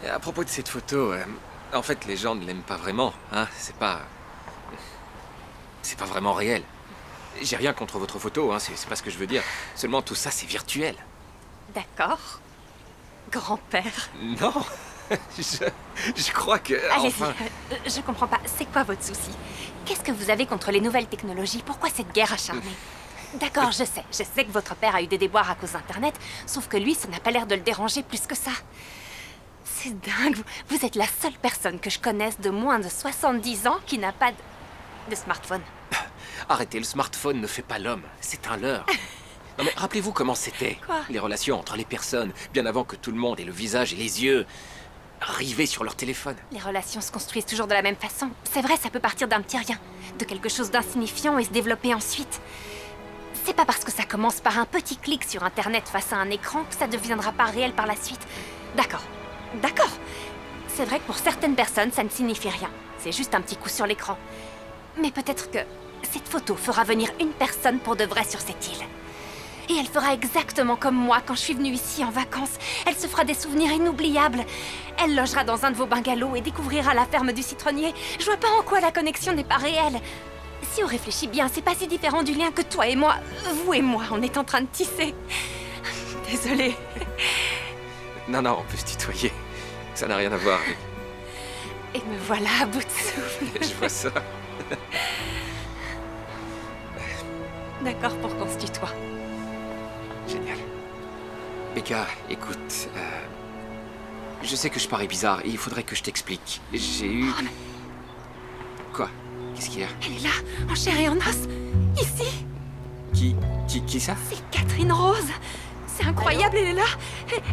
Et à propos de cette photo, en fait, les gens ne l'aiment pas vraiment, hein. C'est pas vraiment réel. J'ai rien contre votre photo, hein. C'est pas ce que je veux dire. Seulement, tout ça, c'est virtuel. D'accord. Grand-père. Non. je crois que. Allez-y. Enfin. Je comprends pas. C'est quoi votre souci? Qu'est-ce que vous avez contre les nouvelles technologies? Pourquoi cette guerre acharnée? D'accord, je sais que votre père a eu des déboires à cause d'Internet, sauf que lui, ça n'a pas l'air de le déranger plus que ça. C'est dingue, vous êtes la seule personne que je connaisse de moins de 70 ans qui n'a pas de smartphone. Arrêtez, le smartphone ne fait pas l'homme. C'est un leurre. Non mais rappelez-vous comment c'était. Quoi? Les relations entre les personnes, bien avant que tout le monde ait le visage et les yeux rivés sur leur téléphone. Les relations se construisent toujours de la même façon. C'est vrai, ça peut partir d'un petit rien, de quelque chose d'insignifiant et se développer ensuite. C'est pas parce que ça commence par un petit clic sur Internet face à un écran que ça deviendra pas réel par la suite. D'accord. C'est vrai que pour certaines personnes, ça ne signifie rien. C'est juste un petit coup sur l'écran. Mais peut-être que cette photo fera venir une personne pour de vrai sur cette île. Et elle fera exactement comme moi quand je suis venue ici en vacances. Elle se fera des souvenirs inoubliables. Elle logera dans un de vos bungalows et découvrira la ferme du citronnier. Je vois pas en quoi la connexion n'est pas réelle. Si on réfléchit bien, c'est pas si différent du lien que toi et moi, vous et moi, on est en train de tisser. Désolée. Non, on peut se tutoyer. Ça n'a rien à voir. Et me voilà à bout de souffle. Je vois ça. D'accord pour qu'on se tutoie. Génial. Becca, écoute, je sais que je parais bizarre et il faudrait que je t'explique. J'ai eu... Oh, mais Quoi? Qu'est-ce qu'il y a? elle est là, en chair et en os. Ici, Qui ça? c'est Catherine Rose. C'est incroyable, elle est là.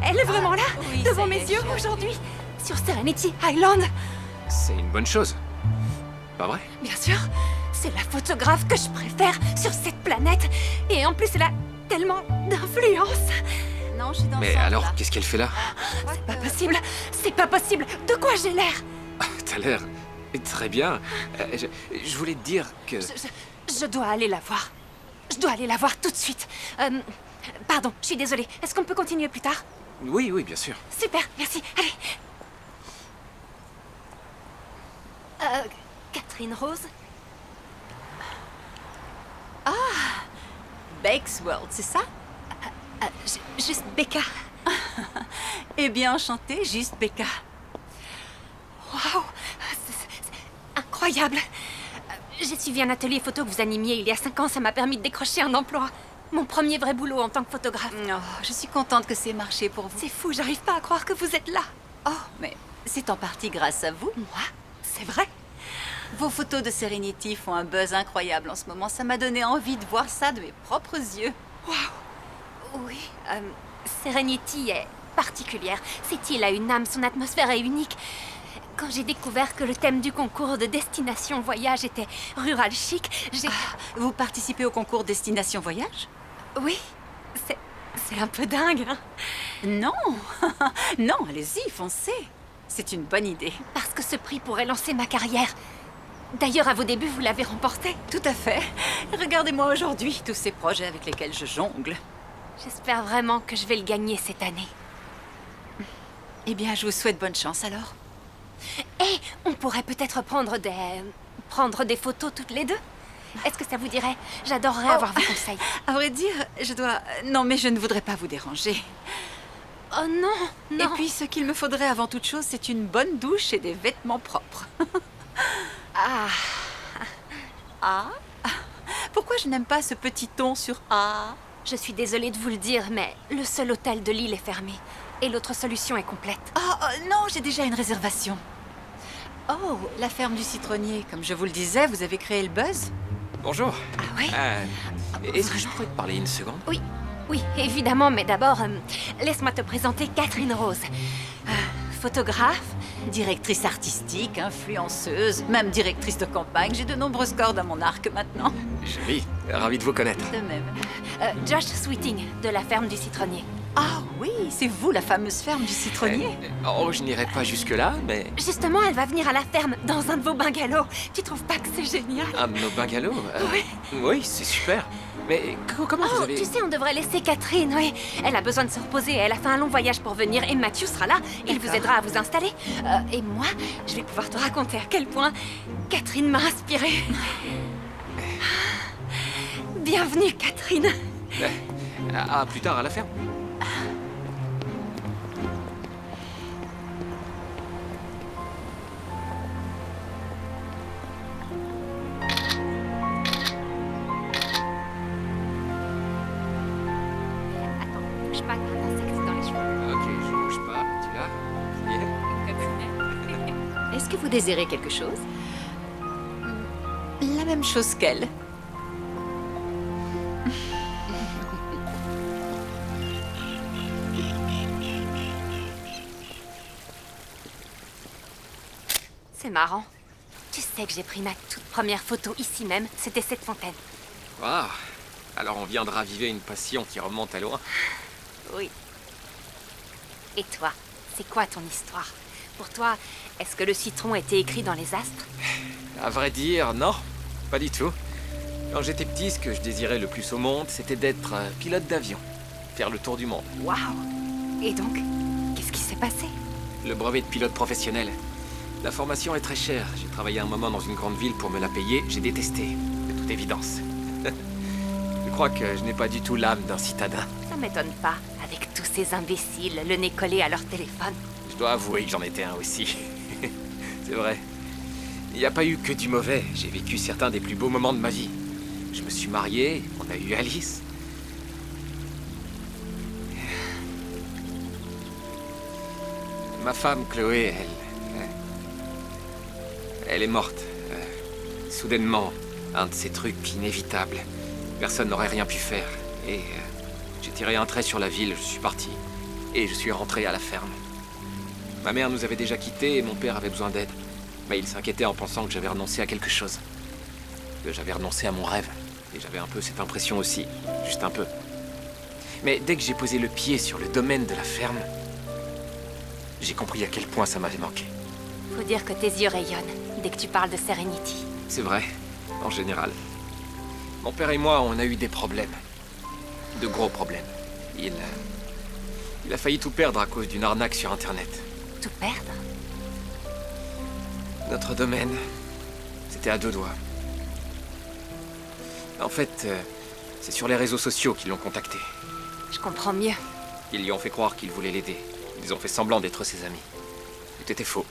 Elle est vraiment là, oui, devant ça y mes est, yeux chérie. aujourd'hui. Sur Serenity Island. C'est une bonne chose. Pas vrai? Bien sûr, C'est la photographe que je préfère sur cette planète. Et en plus, elle a tellement d'influence. Non, je suis dans Mais le centre, alors, là. qu'est-ce qu'elle fait là? C'est pas possible. C'est pas possible. De quoi j'ai l'air? T'as l'air très bien. Je voulais te dire que... Je dois aller la voir. Je dois aller la voir tout de suite. Pardon, je suis désolée. Est-ce qu'on peut continuer plus tard? Oui, oui, bien sûr. Super, merci. Allez. Catherine Rose? Beck's World, c'est ça? Juste Becca. Eh bien, enchantée, juste Becca. Waouh, c'est incroyable. J'ai suivi un atelier photo que vous animiez il y a 5 ans. Ça m'a permis de décrocher un emploi. Mon premier vrai boulot en tant que photographe. Oh, je suis contente que c'est marché pour vous. C'est fou, j'arrive pas à croire que vous êtes là. Oh, mais c'est en partie grâce à vous. Moi? C'est vrai? Vos photos de Serenity font un buzz incroyable en ce moment. Ça m'a donné envie de voir ça de mes propres yeux. Oui. Serenity est particulière. Cette île a une âme, son atmosphère est unique. Quand j'ai découvert que le thème du concours de Destination Voyage était rural chic, j'ai... Vous participez au concours Destination Voyage? Oui, c'est un peu dingue, hein? Non, non, allez-y, foncez. C'est une bonne idée. Parce que ce prix pourrait lancer ma carrière. D'ailleurs, à vos débuts, vous l'avez remporté. Tout à fait. Regardez-moi aujourd'hui, tous ces projets avec lesquels je jongle. J'espère vraiment que je vais le gagner cette année. Eh bien, je vous souhaite bonne chance alors. Et on pourrait peut-être prendre des photos toutes les deux. Est-ce que ça vous dirait? J'adorerais avoir vos conseils. À vrai dire, je dois... Non, mais je ne voudrais pas vous déranger. Oh non, non. Et puis, ce qu'il me faudrait avant toute chose, c'est une bonne douche et des vêtements propres. Ah? Pourquoi je n'aime pas ce petit ton sur A? Je suis désolée de vous le dire, mais le seul hôtel de l'île est fermé. Et l'autre solution est complète. Oh, non, j'ai déjà une réservation. Oh, la ferme du citronnier. Comme je vous le disais, vous avez créé le buzz? Bonjour. Ah oui? Est-ce que je pourrais te parler une seconde? Oui, évidemment, mais d'abord, laisse-moi te présenter Catherine Rose. Photographe, Directrice artistique, influenceuse, même directrice de campagne. J'ai de nombreuses cordes à mon arc maintenant. Joli. Ravi de vous connaître. De même. Josh Sweeting, de la ferme du citronnier. Ah oui, c'est vous la fameuse ferme du citronnier. Oh, je n'irai pas jusque-là, mais... Justement, elle va venir à la ferme, dans un de vos bungalows. Tu trouves pas que c'est génial? Un de nos bungalows? Oui. Oui, c'est super. Mais comment vous Oh, avez... tu sais, on devrait laisser Catherine, oui. Elle a besoin de se reposer, elle a fait un long voyage pour venir et Mathieu sera là. Il vous aidera à vous installer. Et moi, je vais pouvoir te raconter à quel point Catherine m'a inspirée. Bienvenue, Catherine. À plus tard à la ferme. Attends, bouge pas, t'as un insecte dans les cheveux. Ok, je bouge pas. Tu l'as? Est-ce que vous désirez quelque chose? La même chose qu'elle. C'est marrant. Tu sais que j'ai pris ma toute première photo ici même. C'était cette fontaine. Waouh. Alors on vient de raviver une passion qui remonte à loin. Oui. Et toi, c'est quoi ton histoire? Pour toi, est-ce que le citron était écrit dans les astres? À vrai dire, non. Pas du tout. Quand j'étais petit, ce que je désirais le plus au monde, c'était d'être pilote d'avion. Faire le tour du monde. Waouh! Et donc, qu'est-ce qui s'est passé? Le brevet de pilote professionnel. La formation est très chère. J'ai travaillé un moment dans une grande ville pour me la payer. J'ai détesté, de toute évidence. Je crois que je n'ai pas du tout l'âme d'un citadin. Ça m'étonne pas, avec tous ces imbéciles, le nez collé à leur téléphone. Je dois avouer que j'en étais un aussi. C'est vrai. Il n'y a pas eu que du mauvais. J'ai vécu certains des plus beaux moments de ma vie. Je me suis marié, on a eu Alice. Ma femme, Chloé, elle est morte. Soudainement, un de ces trucs inévitables. Personne n'aurait rien pu faire. Et j'ai tiré un trait sur la ville, je suis parti. Et je suis rentré à la ferme. Ma mère nous avait déjà quittés et mon père avait besoin d'aide. Mais il s'inquiétait en pensant que j'avais renoncé à quelque chose. que j'avais renoncé à mon rêve. Et j'avais un peu cette impression aussi, juste un peu. Mais dès que j'ai posé le pied sur le domaine de la ferme, j'ai compris à quel point ça m'avait manqué. Faut dire que tes yeux rayonnent dès que tu parles de Serenity. C'est vrai, en général. Mon père et moi, on a eu des problèmes. De gros problèmes. Il a failli tout perdre à cause d'une arnaque sur Internet. Tout perdre? Notre domaine, c'était à 2 doigts. En fait, c'est sur les réseaux sociaux qu'ils l'ont contacté. Je comprends mieux. Ils lui ont fait croire qu'ils voulaient l'aider. Ils ont fait semblant d'être ses amis. Tout était faux.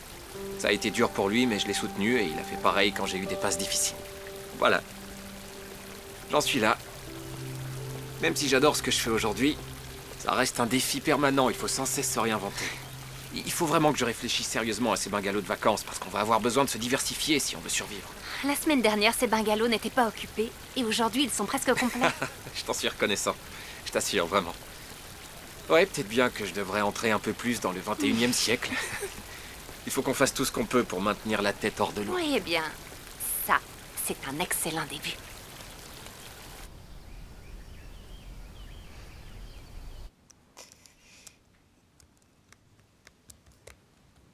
Ça a été dur pour lui, mais je l'ai soutenu et il a fait pareil quand j'ai eu des passes difficiles. Voilà. J'en suis là. Même si j'adore ce que je fais aujourd'hui, ça reste un défi permanent, il faut sans cesse se réinventer. Il faut vraiment que je réfléchisse sérieusement à ces bungalows de vacances, parce qu'on va avoir besoin de se diversifier si on veut survivre. La semaine dernière, ces bungalows n'étaient pas occupés, et aujourd'hui, ils sont presque complets. Je t'en suis reconnaissant. Je t'assure, vraiment. Ouais, peut-être bien que je devrais entrer un peu plus dans le 21e siècle. Il faut qu'on fasse tout ce qu'on peut pour maintenir la tête hors de l'eau. Oui, eh bien, ça, c'est un excellent début.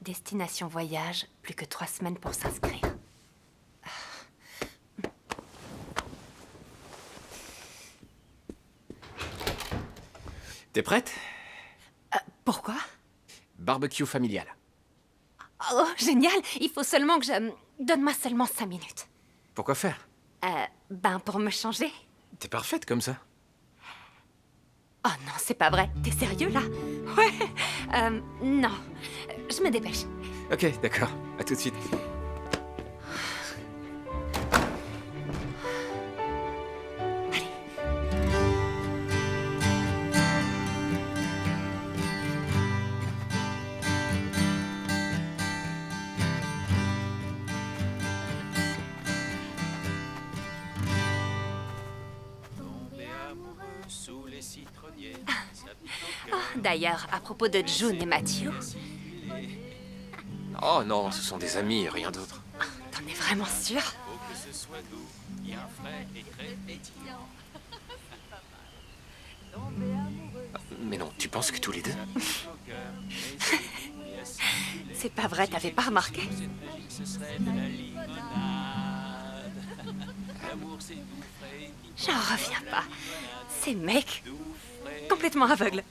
Destination voyage, plus que 3 semaines pour s'inscrire. T'es prête? Pourquoi? Barbecue familial. Oh, génial! Il faut seulement que je... Donne-moi seulement 5 minutes. Pourquoi faire? Pour me changer. T'es parfaite comme ça. Oh non, c'est pas vrai. T'es sérieux, là? Ouais. Non. Je me dépêche. Ok, d'accord. À tout de suite. D'ailleurs, à propos de June et Matthew, Oh non, ce sont des amis, rien d'autre. t'en es vraiment sûr? Mais non, tu penses que tous les deux? C'est pas vrai, t'avais pas remarqué? J'en reviens pas. Ces mecs, complètement aveugles.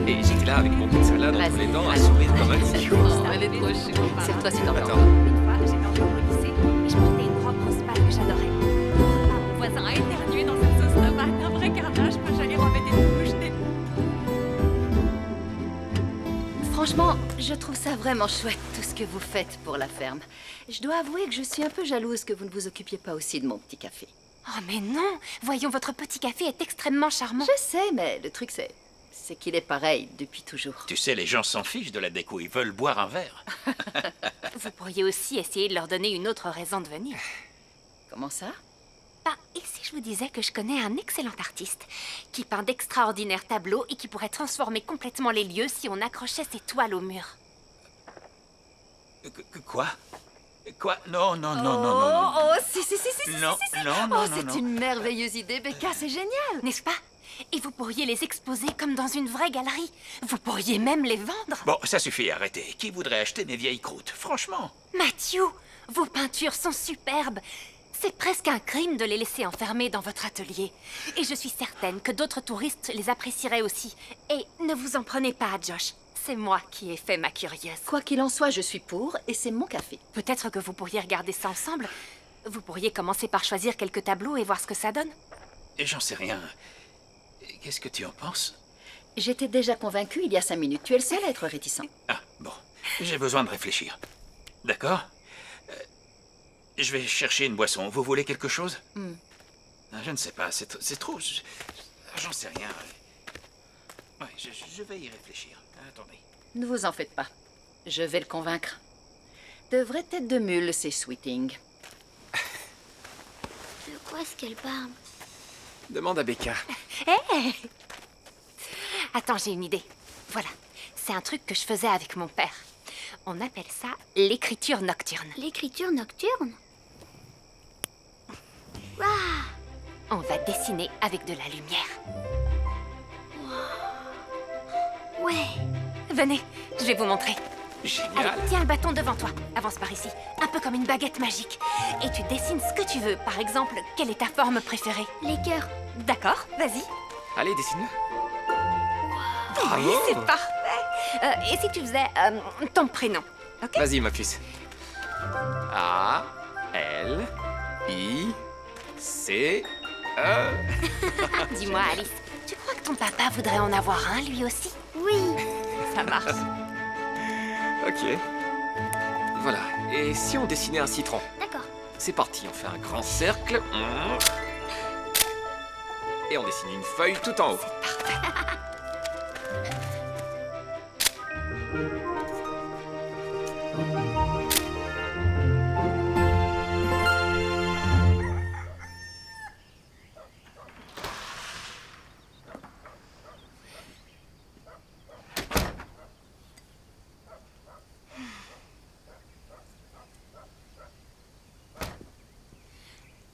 Et j'étais là avec mon pot de salade entre les dents, à sourire comme un idiot. Oh, elle est trop chou. Serre-toi si t'en veux. Attends. Une fois, j'étais encore au lycée et je portais une robe rose pâle que j'adorais. Mon voisin a éternué dans sa sauce tomate, un vrai carnage, moi j'allais remettre des couches. Franchement, je trouve ça vraiment chouette, tout ce que vous faites pour la ferme. Je dois avouer que je suis un peu jalouse que vous ne vous occupiez pas aussi de mon petit café. Oh mais non! Voyons, votre petit café est extrêmement charmant. Je sais, mais le truc c'est qu'il est pareil depuis toujours. Tu sais, les gens s'en fichent de la déco, ils veulent boire un verre. Vous pourriez aussi essayer de leur donner une autre raison de venir. Comment ça? Et si je vous disais que je connais un excellent artiste qui peint d'extraordinaires tableaux et qui pourrait transformer complètement les lieux si on accrochait ses toiles au mur? Quoi? Quoi? Non, non, non, non, non, non. Oh, si, Non, non, non, Oh, non, c'est non. une merveilleuse idée, Becca, c'est génial. N'est-ce pas? Et vous pourriez les exposer comme dans une vraie galerie. Vous pourriez même les vendre. Bon, ça suffit, arrêtez. Qui voudrait acheter mes vieilles croûtes? Franchement. Matthew, vos peintures sont superbes. C'est presque un crime de les laisser enfermés dans votre atelier. Et je suis certaine que d'autres touristes les apprécieraient aussi. Et ne vous en prenez pas à Josh. C'est moi qui ai fait ma curieuse. Quoi qu'il en soit, je suis pour, et c'est mon café. Peut-être que vous pourriez regarder ça ensemble. Vous pourriez commencer par choisir quelques tableaux et voir ce que ça donne. Et j'en sais rien. Qu'est-ce que tu en penses? J'étais déjà convaincue il y a 5 minutes. Tu es le seul à être réticent. Ah, bon. J'ai besoin de réfléchir. D'accord? Je vais chercher une boisson. Vous voulez quelque chose? Je ne sais pas. C'est trop... J'en sais rien. Ouais, je vais y réfléchir. Attendez. Ne vous en faites pas. Je vais le convaincre. De vraies têtes de mule, ces Sweeting. quoi est-ce qu'elle parle? Demande à Becca. Hé! Attends, j'ai une idée. Voilà, c'est un truc que je faisais avec mon père. On appelle ça l'écriture nocturne. L'écriture nocturne? Waouh! On va dessiner avec de la lumière. Ouais. Venez, je vais vous montrer. Génial. Allez, tiens le bâton devant toi. Avance par ici. Un peu comme une baguette magique. Et tu dessines ce que tu veux. Par exemple, quelle est ta forme préférée? Les cœurs. D'accord, vas-y. Allez, dessine-le. Oui, Bravo. c'est parfait. Et si tu faisais ton prénom, ok? Vas-y, ma puce. A, L, I, C, E. Dis-moi, Alice, tu crois que ton papa voudrait en avoir un, lui aussi? Oui. Ça marche. Ok. Voilà. Et si on dessinait un citron? D'accord. C'est parti, on fait un grand cercle. Et on dessine une feuille tout en haut.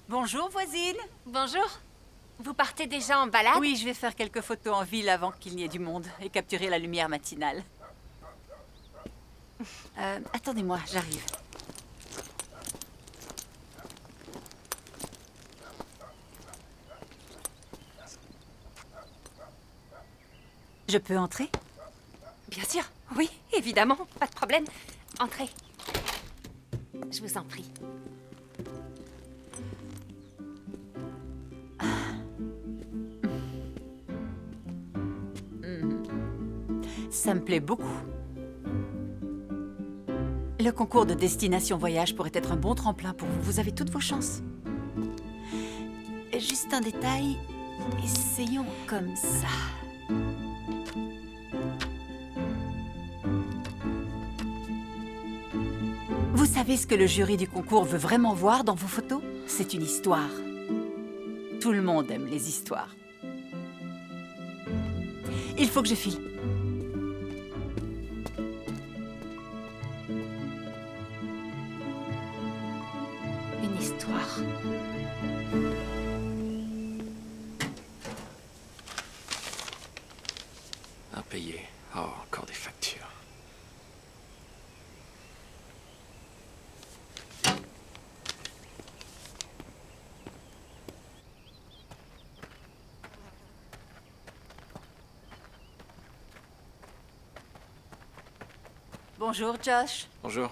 Bonjour voisine. Bonjour. Vous partez déjà en balade? Oui, je vais faire quelques photos en ville avant qu'il n'y ait du monde et capturer la lumière matinale. Attendez-moi, j'arrive. Je peux entrer? Bien sûr. Oui, évidemment. Pas de problème. Entrez. Je vous en prie. Ça me plaît beaucoup. Le concours de destination voyage pourrait être un bon tremplin pour vous. Vous avez toutes vos chances. Juste un détail. Essayons comme ça. Vous savez ce que le jury du concours veut vraiment voir dans vos photos? C'est une histoire. Tout le monde aime les histoires. Il faut que je file. Une histoire. Impayé. Oh, encore des factures. Bonjour, Josh. Bonjour.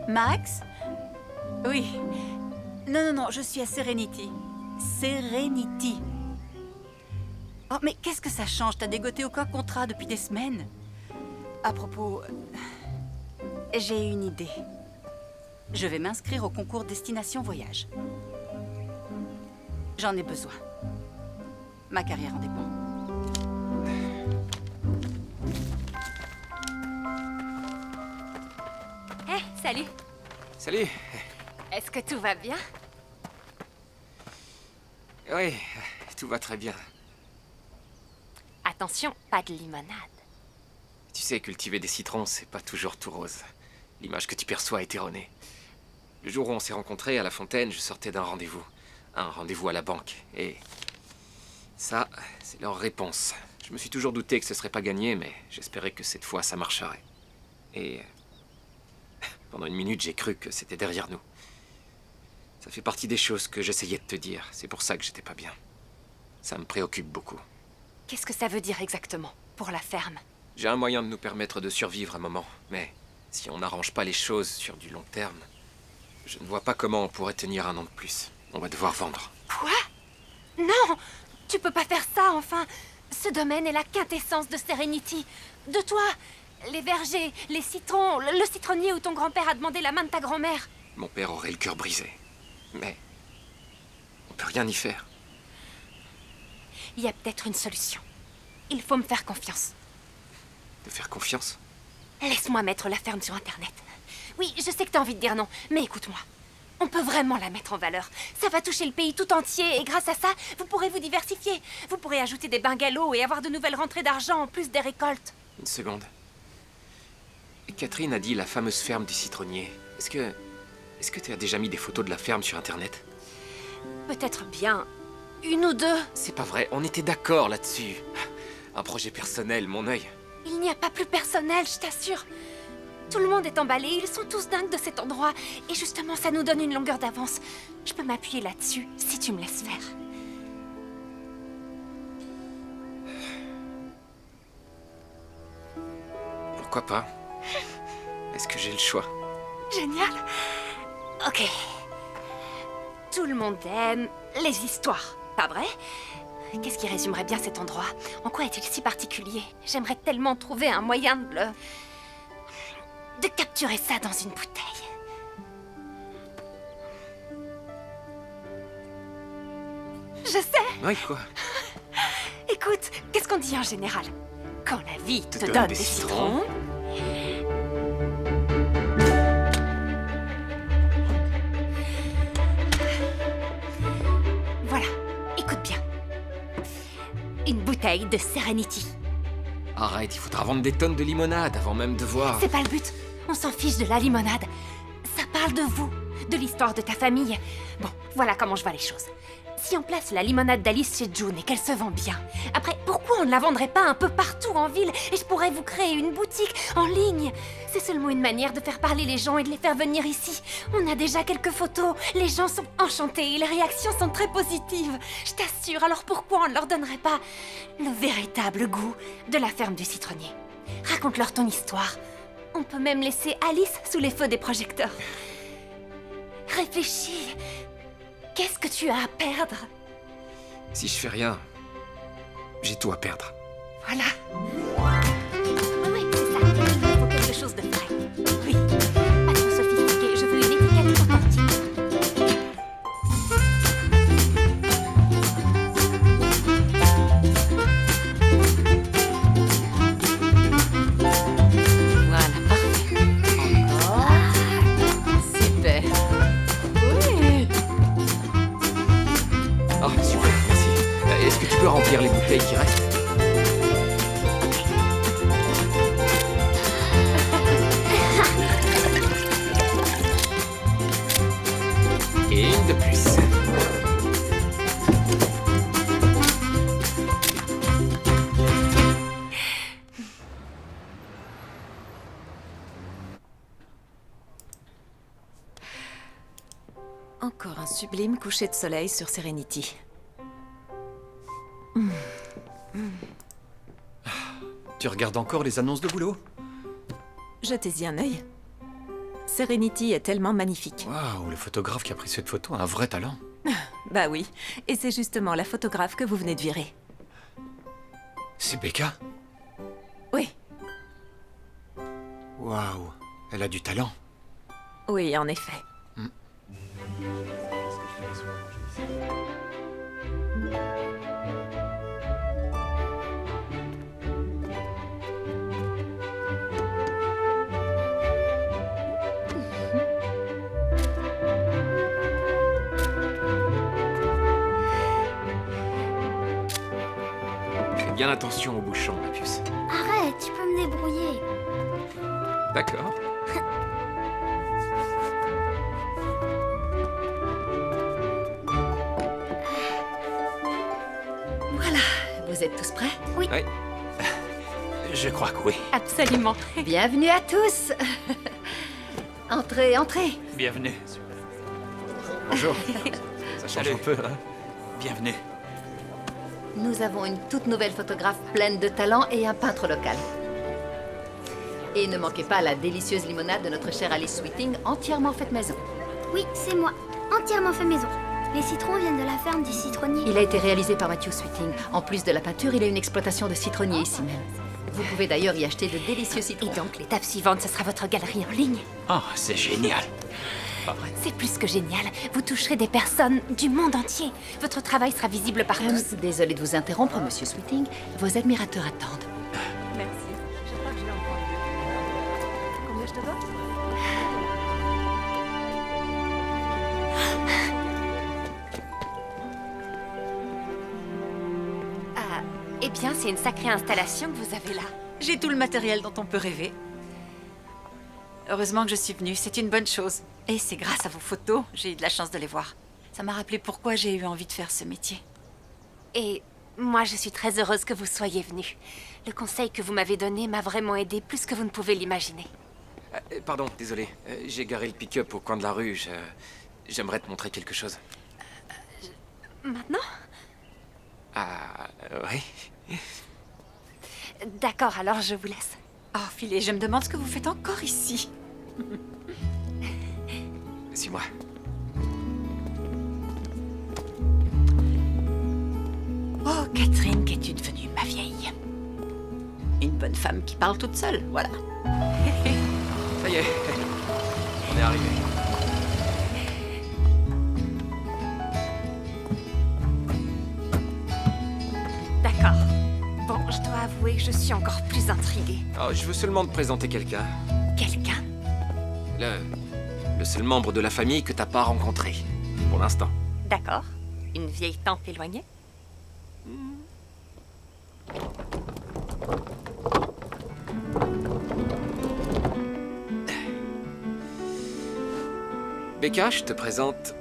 Max? Oui. Non, je suis à Serenity. Serenity. Oh, mais qu'est-ce que ça change? T'as dégoté aucun contrat depuis des semaines. À propos, j'ai une idée. Je vais m'inscrire au concours Destination Voyage. J'en ai besoin. Ma carrière en dépend. Hé, salut. Salut. Est-ce que tout va bien? Oui, tout va très bien. Attention, pas de limonade. Tu sais, cultiver des citrons, c'est pas toujours tout rose. L'image que tu perçois est erronée. Le jour où on s'est rencontrés à la fontaine, je sortais d'un rendez-vous. Un rendez-vous à la banque. Et ça, c'est leur réponse. Je me suis toujours douté que ce serait pas gagné, mais j'espérais que cette fois, ça marcherait. Et pendant une minute, j'ai cru que c'était derrière nous. Ça fait partie des choses que j'essayais de te dire. C'est pour ça que j'étais pas bien. Ça me préoccupe beaucoup. Qu'est-ce que ça veut dire exactement pour la ferme? J'ai un moyen de nous permettre de survivre un moment, mais si on n'arrange pas les choses sur du long terme, je ne vois pas comment on pourrait tenir un an de plus. On va devoir vendre. Quoi? Non! Tu peux pas faire ça, enfin. Ce domaine est la quintessence de Serenity. De toi. Les vergers, les citrons, le citronnier où ton grand-père a demandé la main de ta grand-mère. Mon père aurait le cœur brisé. Mais... on peut rien y faire. Il y a peut-être une solution. Il faut me faire confiance. De faire confiance? Laisse-moi mettre la ferme sur Internet. Oui, je sais que t'as envie de dire non, mais écoute-moi. On peut vraiment la mettre en valeur. Ça va toucher le pays tout entier et grâce à ça, vous pourrez vous diversifier. Vous pourrez ajouter des bungalows et avoir de nouvelles rentrées d'argent en plus des récoltes. Une seconde. Catherine a dit la fameuse ferme du citronnier. Est-ce que tu as déjà mis des photos de la ferme sur Internet? Peut-être bien une ou deux. C'est pas vrai, on était d'accord là-dessus. Un projet personnel, mon œil. Il n'y a pas plus personnel, je t'assure. Tout le monde est emballé, ils sont tous dingues de cet endroit. Et justement, ça nous donne une longueur d'avance. Je peux m'appuyer là-dessus, si tu me laisses faire. Pourquoi pas? Est-ce que j'ai le choix? Génial. Ok. Tout le monde aime les histoires, pas vrai? Qu'est-ce qui résumerait bien cet endroit? En quoi est-il si particulier? J'aimerais tellement trouver un moyen de capturer ça dans une bouteille. Je sais. Oui, quoi? Écoute, qu'est-ce qu'on dit en général? Quand la vie te donne donne des des citrons. citrons... Voilà, écoute bien. Une bouteille de Serenity. Arrête, il faudra vendre des tonnes de limonade avant même de voir... C'est pas le but. On s'en fiche de la limonade. Ça parle de vous, de l'histoire de ta famille. Bon, voilà comment je vois les choses. Si on place la limonade d'Alice chez June et qu'elle se vend bien, après, pourquoi on ne la vendrait pas un peu partout en ville et je pourrais vous créer une boutique en ligne? C'est seulement une manière de faire parler les gens et de les faire venir ici. On a déjà quelques photos, les gens sont enchantés et les réactions sont très positives. Je t'assure, alors pourquoi on ne leur donnerait pas le véritable goût de la ferme du citronnier? Raconte-leur ton histoire. On peut même laisser Alice sous les feux des projecteurs. Réfléchis. Qu'est-ce que tu as à perdre? Si je fais rien, j'ai tout à perdre. Voilà. Oui, c'est ça. Il faut quelque chose de frais. Oui. Pas trop sophistiqué. Je veux une étiquette authentique. Voilà, parfait. Encore. Super. Oui. Ah, super, merci. Est-ce que tu peux remplir les bouteilles qui restent? Et une de plus. Encore un sublime coucher de soleil sur Serenity. Tu regardes encore les annonces de boulot? Jetez-y un œil. Serenity est tellement magnifique. Waouh, le photographe qui a pris cette photo a un vrai talent. Bah oui, et c'est justement la photographe que vous venez de virer. C'est Becca? Oui, Waouh, elle a du talent. oui, en effet. Fais bien attention aux bouchons, la puce. Arrête, tu peux me débrouiller. D'accord. Voilà, vous êtes tous prêts? Oui. Je crois que oui. Absolument. Bienvenue à tous. Entrez, entrez. Bienvenue. Bonjour. Ça change Salut. un peu, hein? Bienvenue. Nous avons une toute nouvelle photographe pleine de talent et un peintre local. Et ne manquez pas la délicieuse limonade de notre chère Alice Sweeting, entièrement faite maison. Oui, c'est moi. Entièrement fait maison. Les citrons viennent de la ferme du citronnier. Il a été réalisé par Matthew Sweeting. En plus de la peinture, il a une exploitation de citronniers ici même. Vous pouvez d'ailleurs y acheter de délicieux citrons. Et donc, l'étape suivante, ce sera votre galerie en ligne. Oh, c'est génial. C'est plus que génial. Vous toucherez des personnes du monde entier. Votre travail sera visible par tous. Désolée de vous interrompre, monsieur Sweeting. Vos admirateurs attendent. Merci. Je crois que je vais en prendre deux. Combien je te dois? Ah, eh bien, c'est une sacrée installation que vous avez là. J'ai tout le matériel dont on peut rêver. Heureusement que je suis venue, c'est une bonne chose. Et c'est grâce à vos photos, j'ai eu de la chance de les voir. Ça m'a rappelé pourquoi j'ai eu envie de faire ce métier. Et moi, je suis très heureuse que vous soyez venu. Le conseil que vous m'avez donné m'a vraiment aidé plus que vous ne pouvez l'imaginer. Pardon, désolé. J'ai garé le pick-up au coin de la rue. J'aimerais te montrer quelque chose. Maintenant? Ah, oui. D'accord, alors je vous laisse. Oh, Philé, je me demande ce que vous faites encore ici. Suis-moi. Oh, Catherine, qu'es-tu devenue, ma vieille? Une bonne femme qui parle toute seule, voilà. Ça y est, on est arrivé. D'accord. Bon, je dois avouer que je suis encore plus intriguée. Oh, je veux seulement te présenter quelqu'un. Quelqu'un? Le seul membre de la famille que t'as pas rencontré. Pour l'instant. D'accord. Une vieille tante éloignée? Becca, je te présente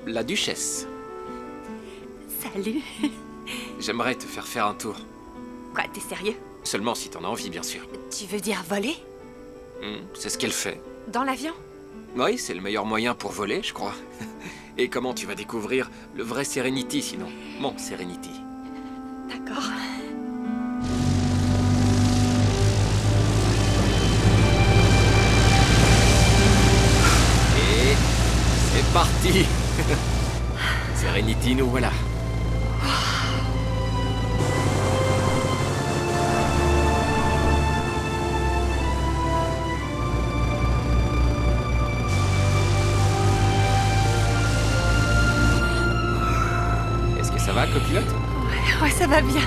la duchesse. Salut. J'aimerais te faire faire un tour. Quoi, t'es sérieux? Seulement si t'en as envie, bien sûr. Tu veux dire voler? C'est ce qu'elle fait. Dans l'avion? Oui, c'est le meilleur moyen pour voler, je crois. Et comment tu vas découvrir le vrai Serenity, sinon? Mon Serenity. D'accord. Et c'est parti. Serenity, nous voilà. Est-ce que ça va, copilote? Ouais, ça va bien.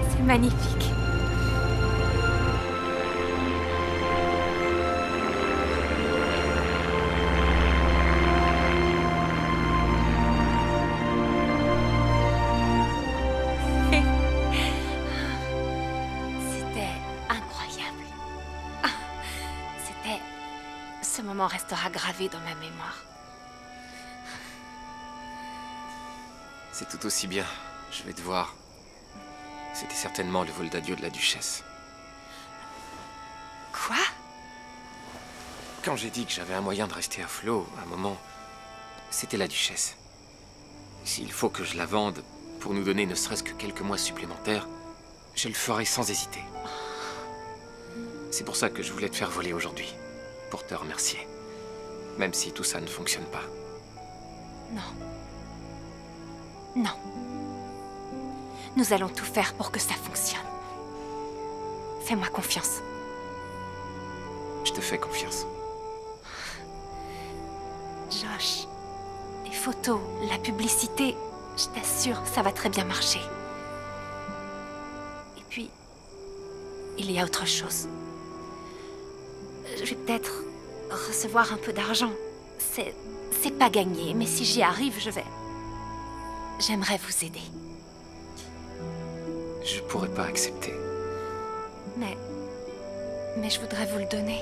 C'est magnifique. C'était incroyable. Ah, c'était... Ce moment restera gravé dans ma mémoire. C'est tout aussi bien. Je vais te voir. C'était certainement le vol d'adieu de la duchesse. Quoi? Quand j'ai dit que j'avais un moyen de rester à flot, à un moment, c'était la duchesse. S'il faut que je la vende pour nous donner ne serait-ce que quelques mois supplémentaires, je le ferai sans hésiter. C'est pour ça que je voulais te faire voler aujourd'hui, pour te remercier. Même si tout ça ne fonctionne pas. Non. Non. Nous allons tout faire pour que ça fonctionne. Fais-moi confiance. Je te fais confiance. Josh, les photos, la publicité, je t'assure, ça va très bien marcher. Et puis, il y a autre chose. Je vais peut-être recevoir un peu d'argent. C'est pas gagné, mais si j'y arrive, je vais... J'aimerais vous aider. Je pourrais pas accepter. Mais je voudrais vous le donner.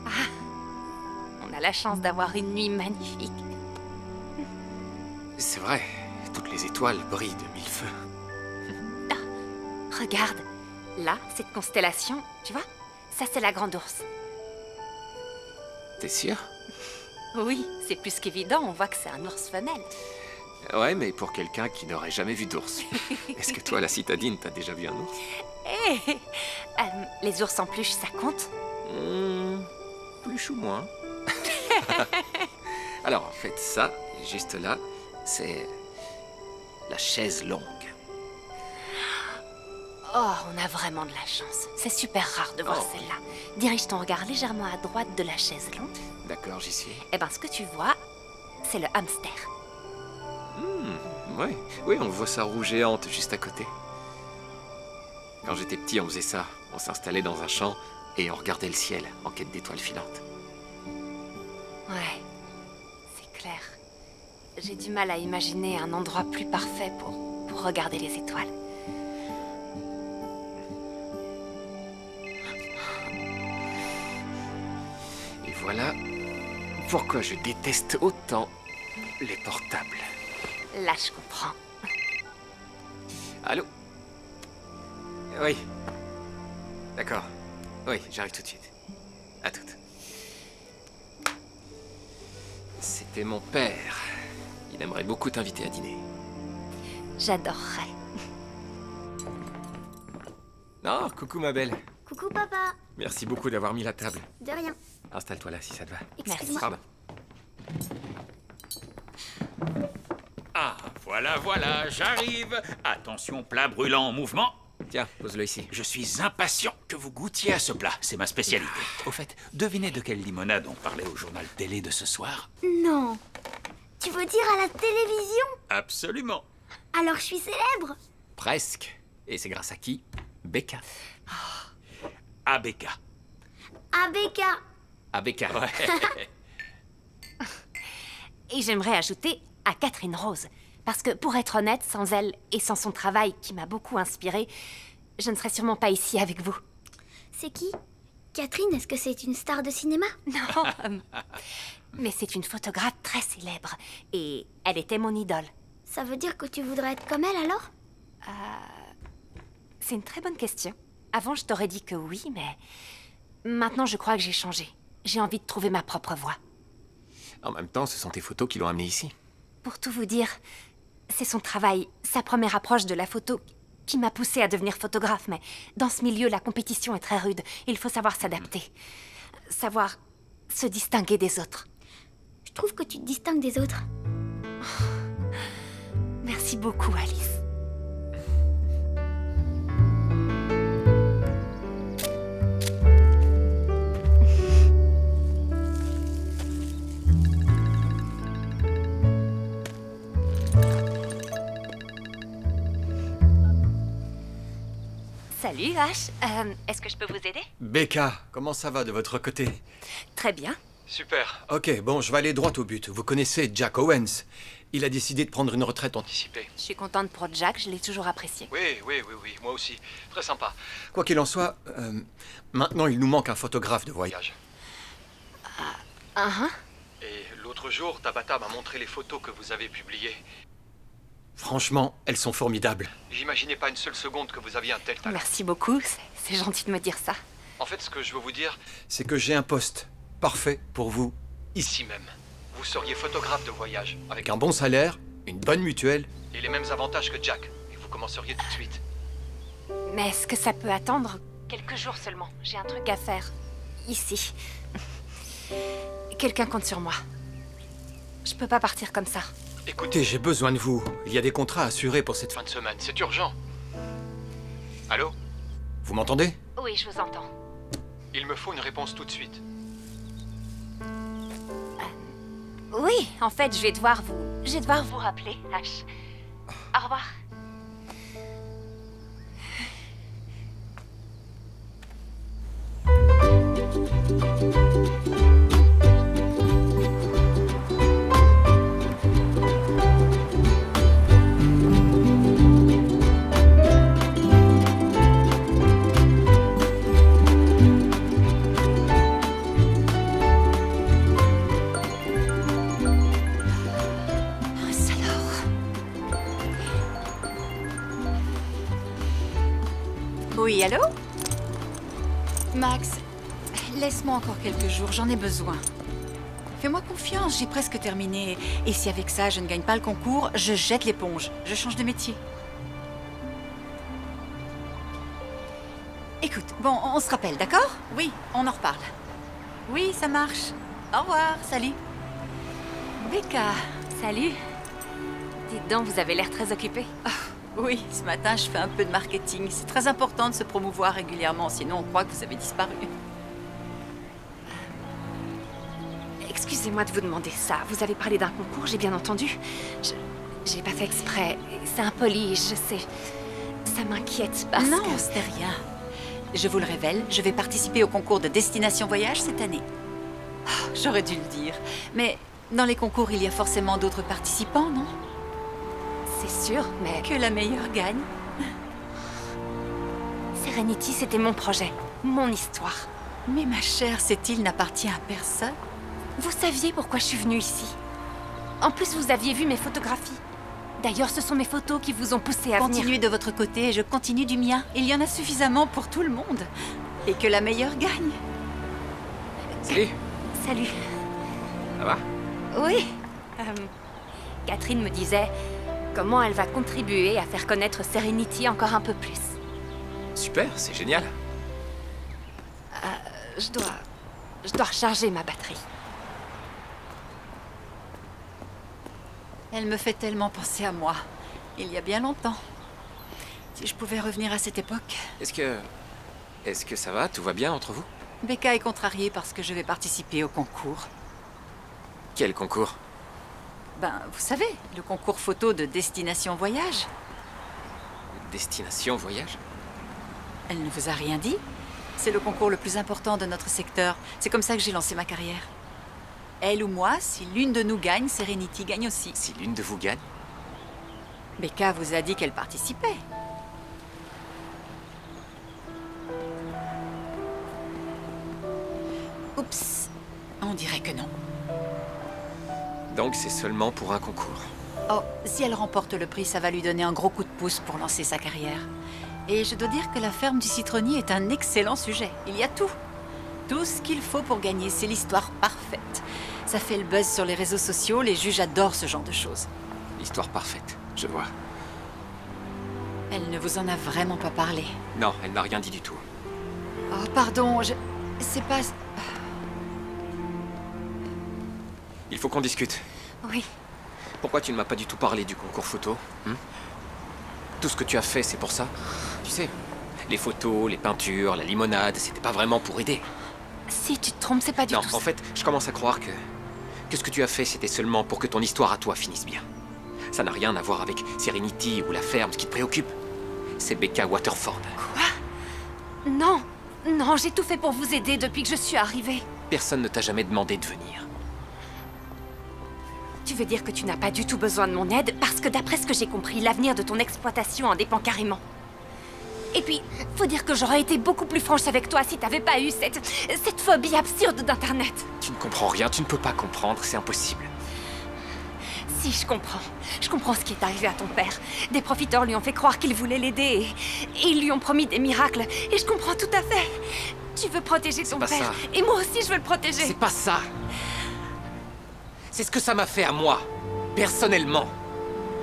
Ah, on a la chance d'avoir une nuit magnifique. C'est vrai, toutes les étoiles brillent de mille feux. Ah, regarde, là, cette constellation, tu vois? Ça, c'est la Grande Ourse. T'es sûr? Oui, c'est plus qu'évident, on voit que c'est un ours femelle. Ouais, mais pour quelqu'un qui n'aurait jamais vu d'ours. Est-ce que toi, la citadine, t'as déjà vu un ours? Hé les ours en peluche, ça compte? Plus ou moins. Alors, en fait, ça, juste là, c'est la chaise longue. Oh, on a vraiment de la chance. C'est super rare de voir Oh. celle-là. Dirige ton regard légèrement à droite de la chaise longue. D'accord, j'y suis. Eh ben, ce que tu vois, c'est le hamster. Ouais, oui, on voit sa roue géante juste à côté. Quand j'étais petit, on faisait ça. On s'installait dans un champ et on regardait le ciel en quête d'étoiles filantes. Ouais, c'est clair. J'ai du mal à imaginer un endroit plus parfait pour regarder les étoiles. Et voilà pourquoi je déteste autant les portables. Là, je comprends. Allô? Oui. D'accord. Oui, j'arrive tout de suite. À toutes. C'était mon père. Il aimerait beaucoup t'inviter à dîner. J'adorerais. Oh, coucou ma belle. Coucou papa. Merci beaucoup d'avoir mis la table. De rien. Installe-toi là si ça te va. Excuse-moi. Pardon. Ah, voilà, j'arrive. Attention, plat brûlant en mouvement. Tiens, pose-le ici. Je suis impatient que vous goûtiez à ce plat. C'est ma spécialité. Au fait, devinez de quelle limonade on parlait au journal télé de ce soir? Non. Tu veux dire à la télévision? Absolument. Alors je suis célèbre? Presque. Et c'est grâce à qui? Becca. ABK. ABK. À Becca. Ouais. Et j'aimerais ajouter à Catherine Rose. Parce que, pour être honnête, sans elle et sans son travail qui m'a beaucoup inspirée, je ne serais sûrement pas ici avec vous. C'est qui? Catherine, est-ce que c'est une star de cinéma? Non, mais c'est une photographe très célèbre. Et elle était mon idole. Ça veut dire que tu voudrais être comme elle alors? C'est une très bonne question. Avant, je t'aurais dit que oui, mais maintenant, je crois que j'ai changé. J'ai envie de trouver ma propre voie. En même temps, ce sont tes photos qui l'ont amené ici. Pour tout vous dire, c'est son travail, sa première approche de la photo qui m'a poussée à devenir photographe. Mais dans ce milieu, la compétition est très rude. Il faut savoir s'adapter. Savoir se distinguer des autres. Je trouve que tu te distingues des autres. Merci beaucoup, Alice. Salut, H. Est-ce que je peux vous aider? Becca, comment ça va de votre côté? Très bien. Super. Ok, bon, je vais aller droit au but. Vous connaissez Jack Owens? Il a décidé de prendre une retraite anticipée. Je suis contente pour Jack, je l'ai toujours apprécié. Oui, moi aussi. Très sympa. Quoi qu'il en soit, maintenant il nous manque un photographe de voyage. Et l'autre jour, Tabata m'a montré les photos que vous avez publiées. Franchement, elles sont formidables. J'imaginais pas une seule seconde que vous aviez un tel talent. Merci beaucoup, c'est gentil de me dire ça. En fait, ce que je veux vous dire, c'est que j'ai un poste parfait pour vous, ici même. Vous seriez photographe de voyage, avec un bon salaire, une bonne mutuelle, et les mêmes avantages que Jack. Et vous commenceriez tout de suite. Mais est-ce que ça peut attendre quelques jours seulement? J'ai un truc à faire. Ici. Quelqu'un compte sur moi. Je peux pas partir comme ça. Écoutez, j'ai besoin de vous. Il y a des contrats assurés pour cette fin de semaine. C'est urgent. Allô? Vous m'entendez? Oui, je vous entends. Il me faut une réponse tout de suite. Oui, en fait, je vais devoir vous rappeler, H. Au revoir. Oui, allô? Max, laisse-moi encore quelques jours, j'en ai besoin. Fais-moi confiance, j'ai presque terminé. Et si avec ça, je ne gagne pas le concours, je jette l'éponge. Je change de métier. Écoute, bon, on se rappelle, d'accord? Oui, on en reparle. Oui, ça marche. Au revoir, salut. Becca, salut. Dites donc, vous avez l'air très occupée. Oui, ce matin, je fais un peu de marketing. C'est très important de se promouvoir régulièrement, sinon on croit que vous avez disparu. Excusez-moi de vous demander ça. Vous avez parlé d'un concours, j'ai bien entendu. J'ai pas fait exprès. C'est impoli, je sais. Ça m'inquiète parce Non, que... c'était rien. Je vous le révèle, je vais participer au concours de Destination Voyage cette année. Oh, j'aurais dû le dire. Mais dans les concours, il y a forcément d'autres participants, non? C'est sûr, mais... Que la meilleure gagne. Serenity, c'était mon projet. Mon histoire. Mais ma chère, cette île n'appartient à personne. Vous saviez pourquoi je suis venue ici. En plus, vous aviez vu mes photographies. D'ailleurs, ce sont mes photos qui vous ont poussé à venir. Continuez de votre côté et je continue du mien. Il y en a suffisamment pour tout le monde. Et que la meilleure gagne. Salut. Salut. Ça va? Oui. Catherine me disait comment elle va contribuer à faire connaître Serenity encore un peu plus. Super, c'est génial. Je dois recharger ma batterie. Elle me fait tellement penser à moi. Il y a bien longtemps. Si je pouvais revenir à cette époque. Est-ce que ça va? Tout va bien entre vous? Becca est contrariée parce que je vais participer au concours. Quel concours? Ben, vous savez, le concours photo de Destination Voyage. Destination Voyage? Elle ne vous a rien dit? C'est le concours le plus important de notre secteur. C'est comme ça que j'ai lancé ma carrière. Elle ou moi, si l'une de nous gagne, Serenity gagne aussi. Si l'une de vous gagne? Becca vous a dit qu'elle participait. Oups, on dirait que non. Donc c'est seulement pour un concours. Oh, si elle remporte le prix, ça va lui donner un gros coup de pouce pour lancer sa carrière. Et je dois dire que la ferme du citronnier est un excellent sujet. Il y a tout. Tout ce qu'il faut pour gagner, c'est l'histoire parfaite. Ça fait le buzz sur les réseaux sociaux, les juges adorent ce genre de choses. L'histoire parfaite, je vois. Elle ne vous en a vraiment pas parlé. Non, elle n'a rien dit du tout. Oh, pardon, c'est pas... Il faut qu'on discute. Oui. Pourquoi tu ne m'as pas du tout parlé du concours photo? Tout ce que tu as fait, c'est pour ça? Tu sais, les photos, les peintures, la limonade, c'était pas vraiment pour aider. Si tu te trompes, c'est pas du Non, tout en fait, je commence à croire que ce que tu as fait, c'était seulement pour que ton histoire à toi finisse bien. Ça n'a rien à voir avec Serenity ou la ferme, ce qui te préoccupe. C'est Becca Waterford. Quoi? Non, non, j'ai tout fait pour vous aider depuis que je suis arrivée. Personne ne t'a jamais demandé de venir. Tu veux dire que tu n'as pas du tout besoin de mon aide parce que d'après ce que j'ai compris, l'avenir de ton exploitation en dépend carrément. Et puis, faut dire que j'aurais été beaucoup plus franche avec toi si t'avais pas eu cette phobie absurde d'Internet. Tu ne comprends rien, tu ne peux pas comprendre, c'est impossible. Si, je comprends. Je comprends ce qui est arrivé à ton père. Des profiteurs lui ont fait croire qu'ils voulaient l'aider et ils lui ont promis des miracles. Et je comprends tout à fait. Tu veux protéger ton pas père. ça. Et moi aussi, je veux le protéger. C'est pas ça. C'est ce que ça m'a fait à moi, personnellement.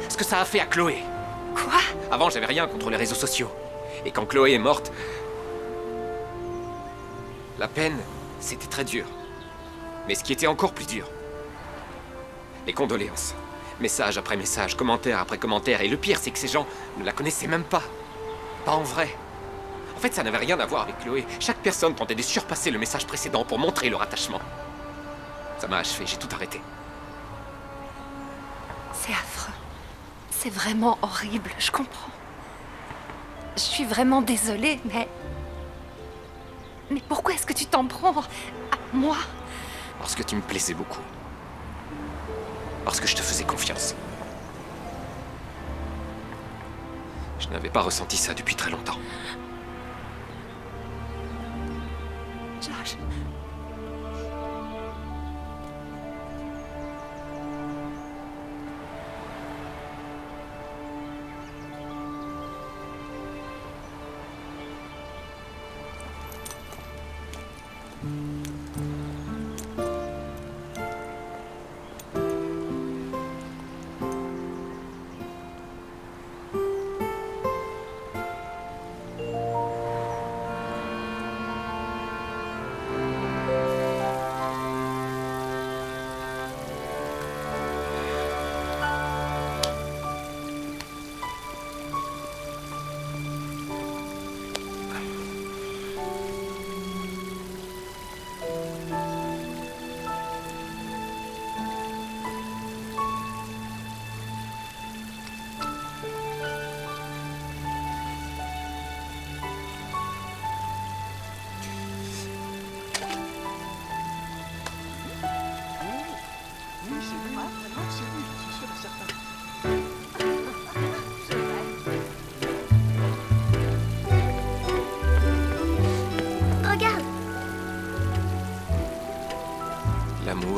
Ce que ça a fait à Chloé. Quoi? Avant, j'avais rien contre les réseaux sociaux. Et quand Chloé est morte, la peine, c'était très dur. Mais ce qui était encore plus dur, les condoléances. Message après message, commentaire après commentaire. Et le pire, c'est que ces gens ne la connaissaient même pas. Pas en vrai. En fait, ça n'avait rien à voir avec Chloé. Chaque personne tentait de surpasser le message précédent pour montrer leur attachement. Ça m'a achevé, j'ai tout arrêté. C'est affreux. C'est vraiment horrible, je comprends. Je suis vraiment désolée, mais... Mais pourquoi est-ce que tu t'en prends à moi? Parce que tu me plaisais beaucoup. Parce que je te faisais confiance. Je n'avais pas ressenti ça depuis très longtemps. Josh...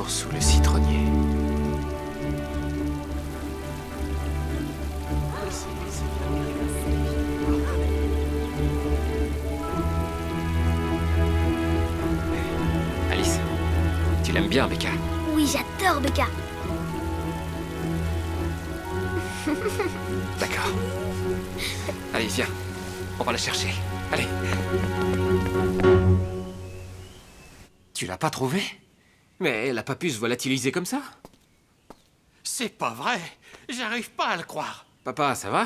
jour sous le citronnier. Alice, tu l'aimes bien, Becca? Oui, j'adore Becca. D'accord. Allez, viens. On va la chercher. Allez. Tu l'as pas trouvée? Mais elle a pas pu se volatiliser comme ça. C'est pas vrai. J'arrive pas à le croire. Papa, ça va?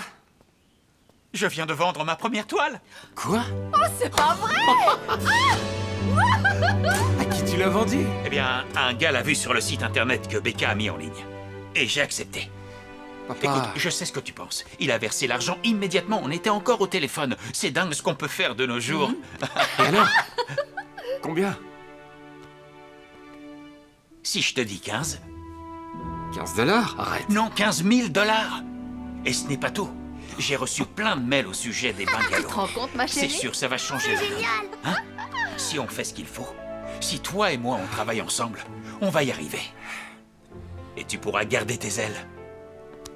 Je viens de vendre ma première toile. Quoi? C'est pas vrai! À qui tu l'as vendue? Eh bien, un gars l'a vu sur le site internet que Becca a mis en ligne. Et j'ai accepté. Papa... Écoute, je sais ce que tu penses. Il a versé l'argent immédiatement. On était encore au téléphone. C'est dingue ce qu'on peut faire de nos jours. Et alors? Combien? Si je te dis 15... $15? Arrête. Non, 15 000 $. Et ce n'est pas tout. J'ai reçu plein de mails au sujet des Tu bungalows. te rends compte, ma C'est chérie? sûr, ça va changer la donne. Génial. Hein? Si on fait ce qu'il faut, si toi et moi on travaille ensemble, on va y arriver. Et tu pourras garder tes ailes.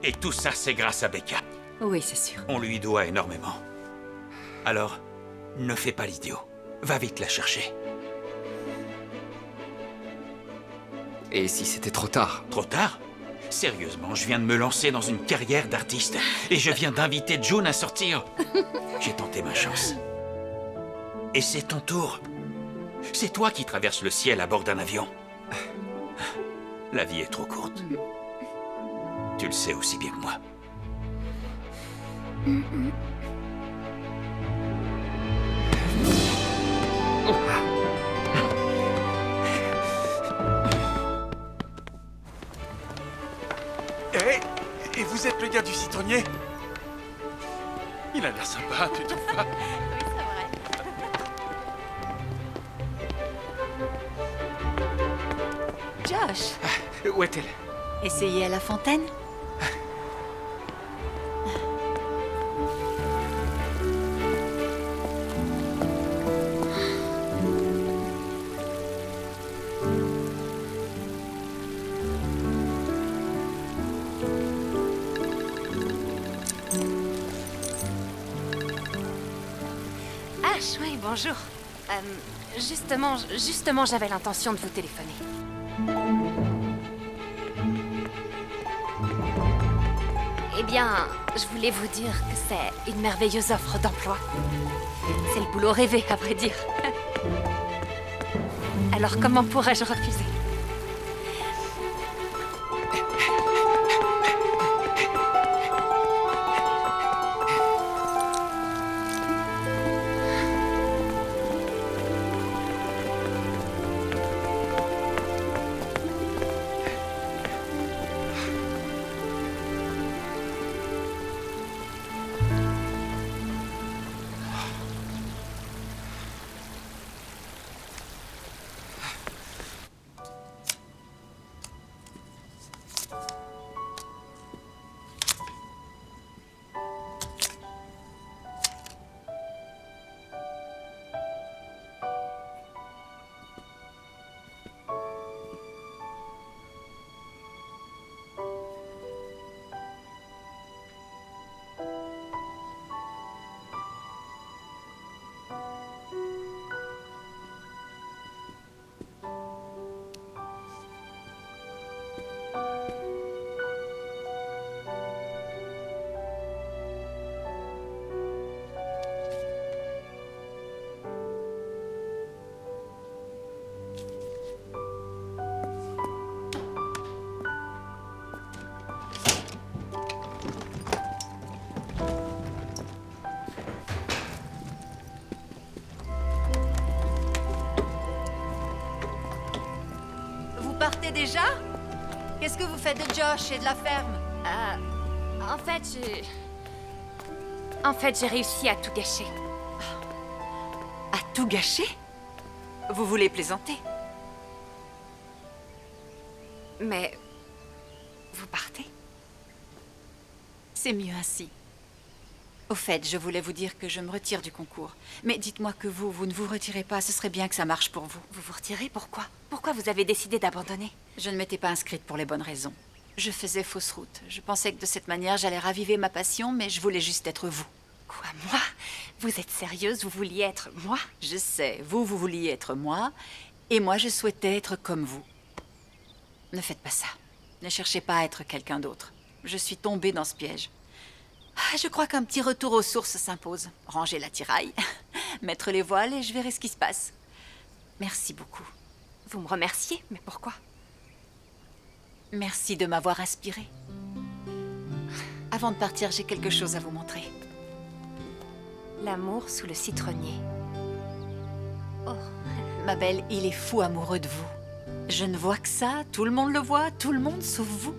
Et tout ça, c'est grâce à Becca. Oui, c'est sûr. On lui doit énormément. Alors, ne fais pas l'idiot. Va vite la chercher. Et si c'était trop tard? Trop tard? Sérieusement, je viens de me lancer dans une carrière d'artiste. Et je viens d'inviter June à sortir. J'ai tenté ma chance. Et c'est ton tour. C'est toi qui traverses le ciel à bord d'un avion. La vie est trop courte. Tu le sais aussi bien que moi. Et vous êtes le gars du citronnier? Il a l'air sympa, tu trouves pas? Josh, Où est-elle? essayez à la fontaine? Ash, oui, bonjour. Justement, j'avais l'intention de vous téléphoner. Eh bien, je voulais vous dire que c'est une merveilleuse offre d'emploi. C'est le boulot rêvé, à vrai dire. Alors comment pourrais-je refuser? Partez déjà? Qu'est-ce que vous faites de Josh et de la ferme? En fait, j'ai réussi à tout gâcher. À tout gâcher? Vous voulez plaisanter? Mais... vous partez? C'est mieux ainsi. Au fait, je voulais vous dire que je me retire du concours. Mais dites-moi que vous ne vous retirez pas, ce serait bien que ça marche pour vous. Vous vous retirez? Pourquoi? Pourquoi vous avez décidé d'abandonner? Je ne m'étais pas inscrite pour les bonnes raisons. Je faisais fausse route. Je pensais que de cette manière, j'allais raviver ma passion, mais je voulais juste être vous. Quoi, moi? Vous êtes sérieuse? Vous vouliez être moi? Je sais, vous vouliez être moi, et moi, je souhaitais être comme vous. Ne faites pas ça. Ne cherchez pas à être quelqu'un d'autre. Je suis tombée dans ce piège. Je crois qu'un petit retour aux sources s'impose. Ranger l'attirail, mettre les voiles et je verrai ce qui se passe. Merci beaucoup. Vous me remerciez? Mais pourquoi? Merci de m'avoir inspirée. Avant de partir, j'ai quelque chose à vous montrer. L'amour sous le citronnier. Oh, ma belle, il est fou amoureux de vous. Je ne vois que ça, tout le monde le voit, tout le monde sauf vous.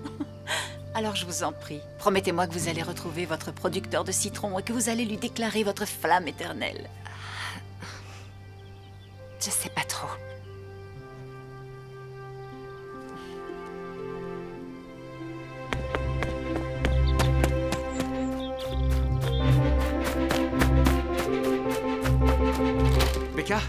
Alors je vous en prie, promettez-moi que vous allez retrouver votre producteur de citron et que vous allez lui déclarer votre flamme éternelle. Je sais pas trop. Becca?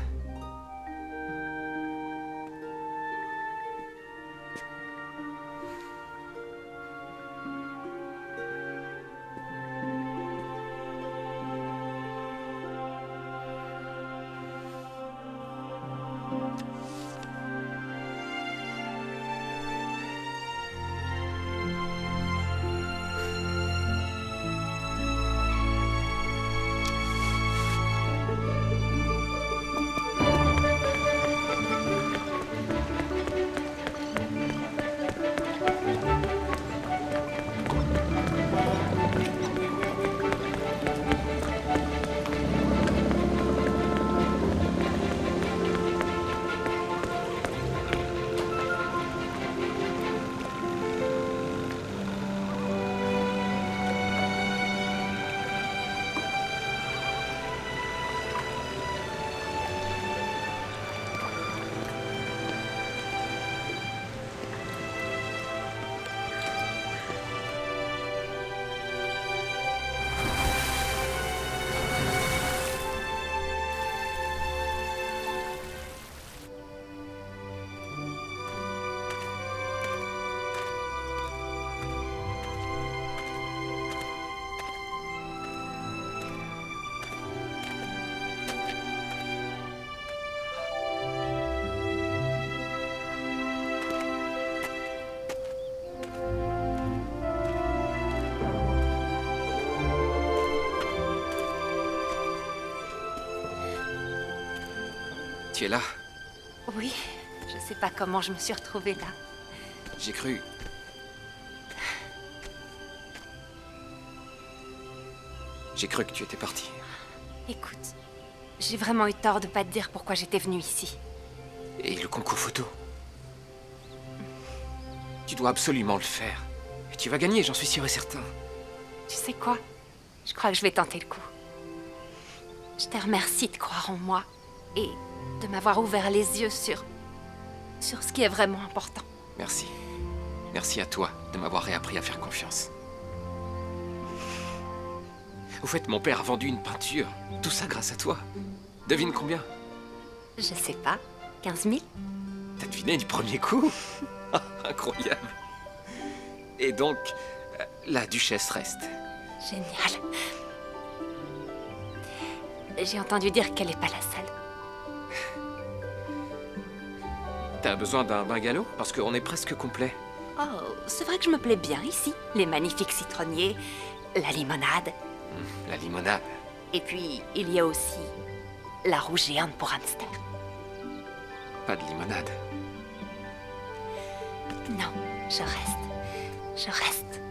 Tu es là? Oui, je sais pas comment je me suis retrouvée là. J'ai cru... J'ai cru que tu étais parti. Écoute, j'ai vraiment eu tort de pas te dire pourquoi j'étais venue ici. Et le concours photo? Tu dois absolument le faire. Et tu vas gagner, j'en suis sûr et certain. Tu sais quoi? Je crois que je vais tenter le coup. Je te remercie de croire en moi et de m'avoir ouvert les yeux sur ce qui est vraiment important. Merci. Merci à toi de m'avoir réappris à faire confiance. Au fait, mon père a vendu une peinture. Tout ça grâce à toi. Devine combien? Je sais pas, 15 000? T'as deviné du premier coup? Incroyable. Et donc, la duchesse reste. Génial. J'ai entendu dire qu'elle est pas la seule. T'as besoin d'un bungalow? Parce qu'on est presque complet. Oh, c'est vrai que je me plais bien ici. Les magnifiques citronniers, la limonade. La limonade. Et puis, il y a aussi la roue géante pour hamster. Pas de limonade. Non, je reste. Je reste.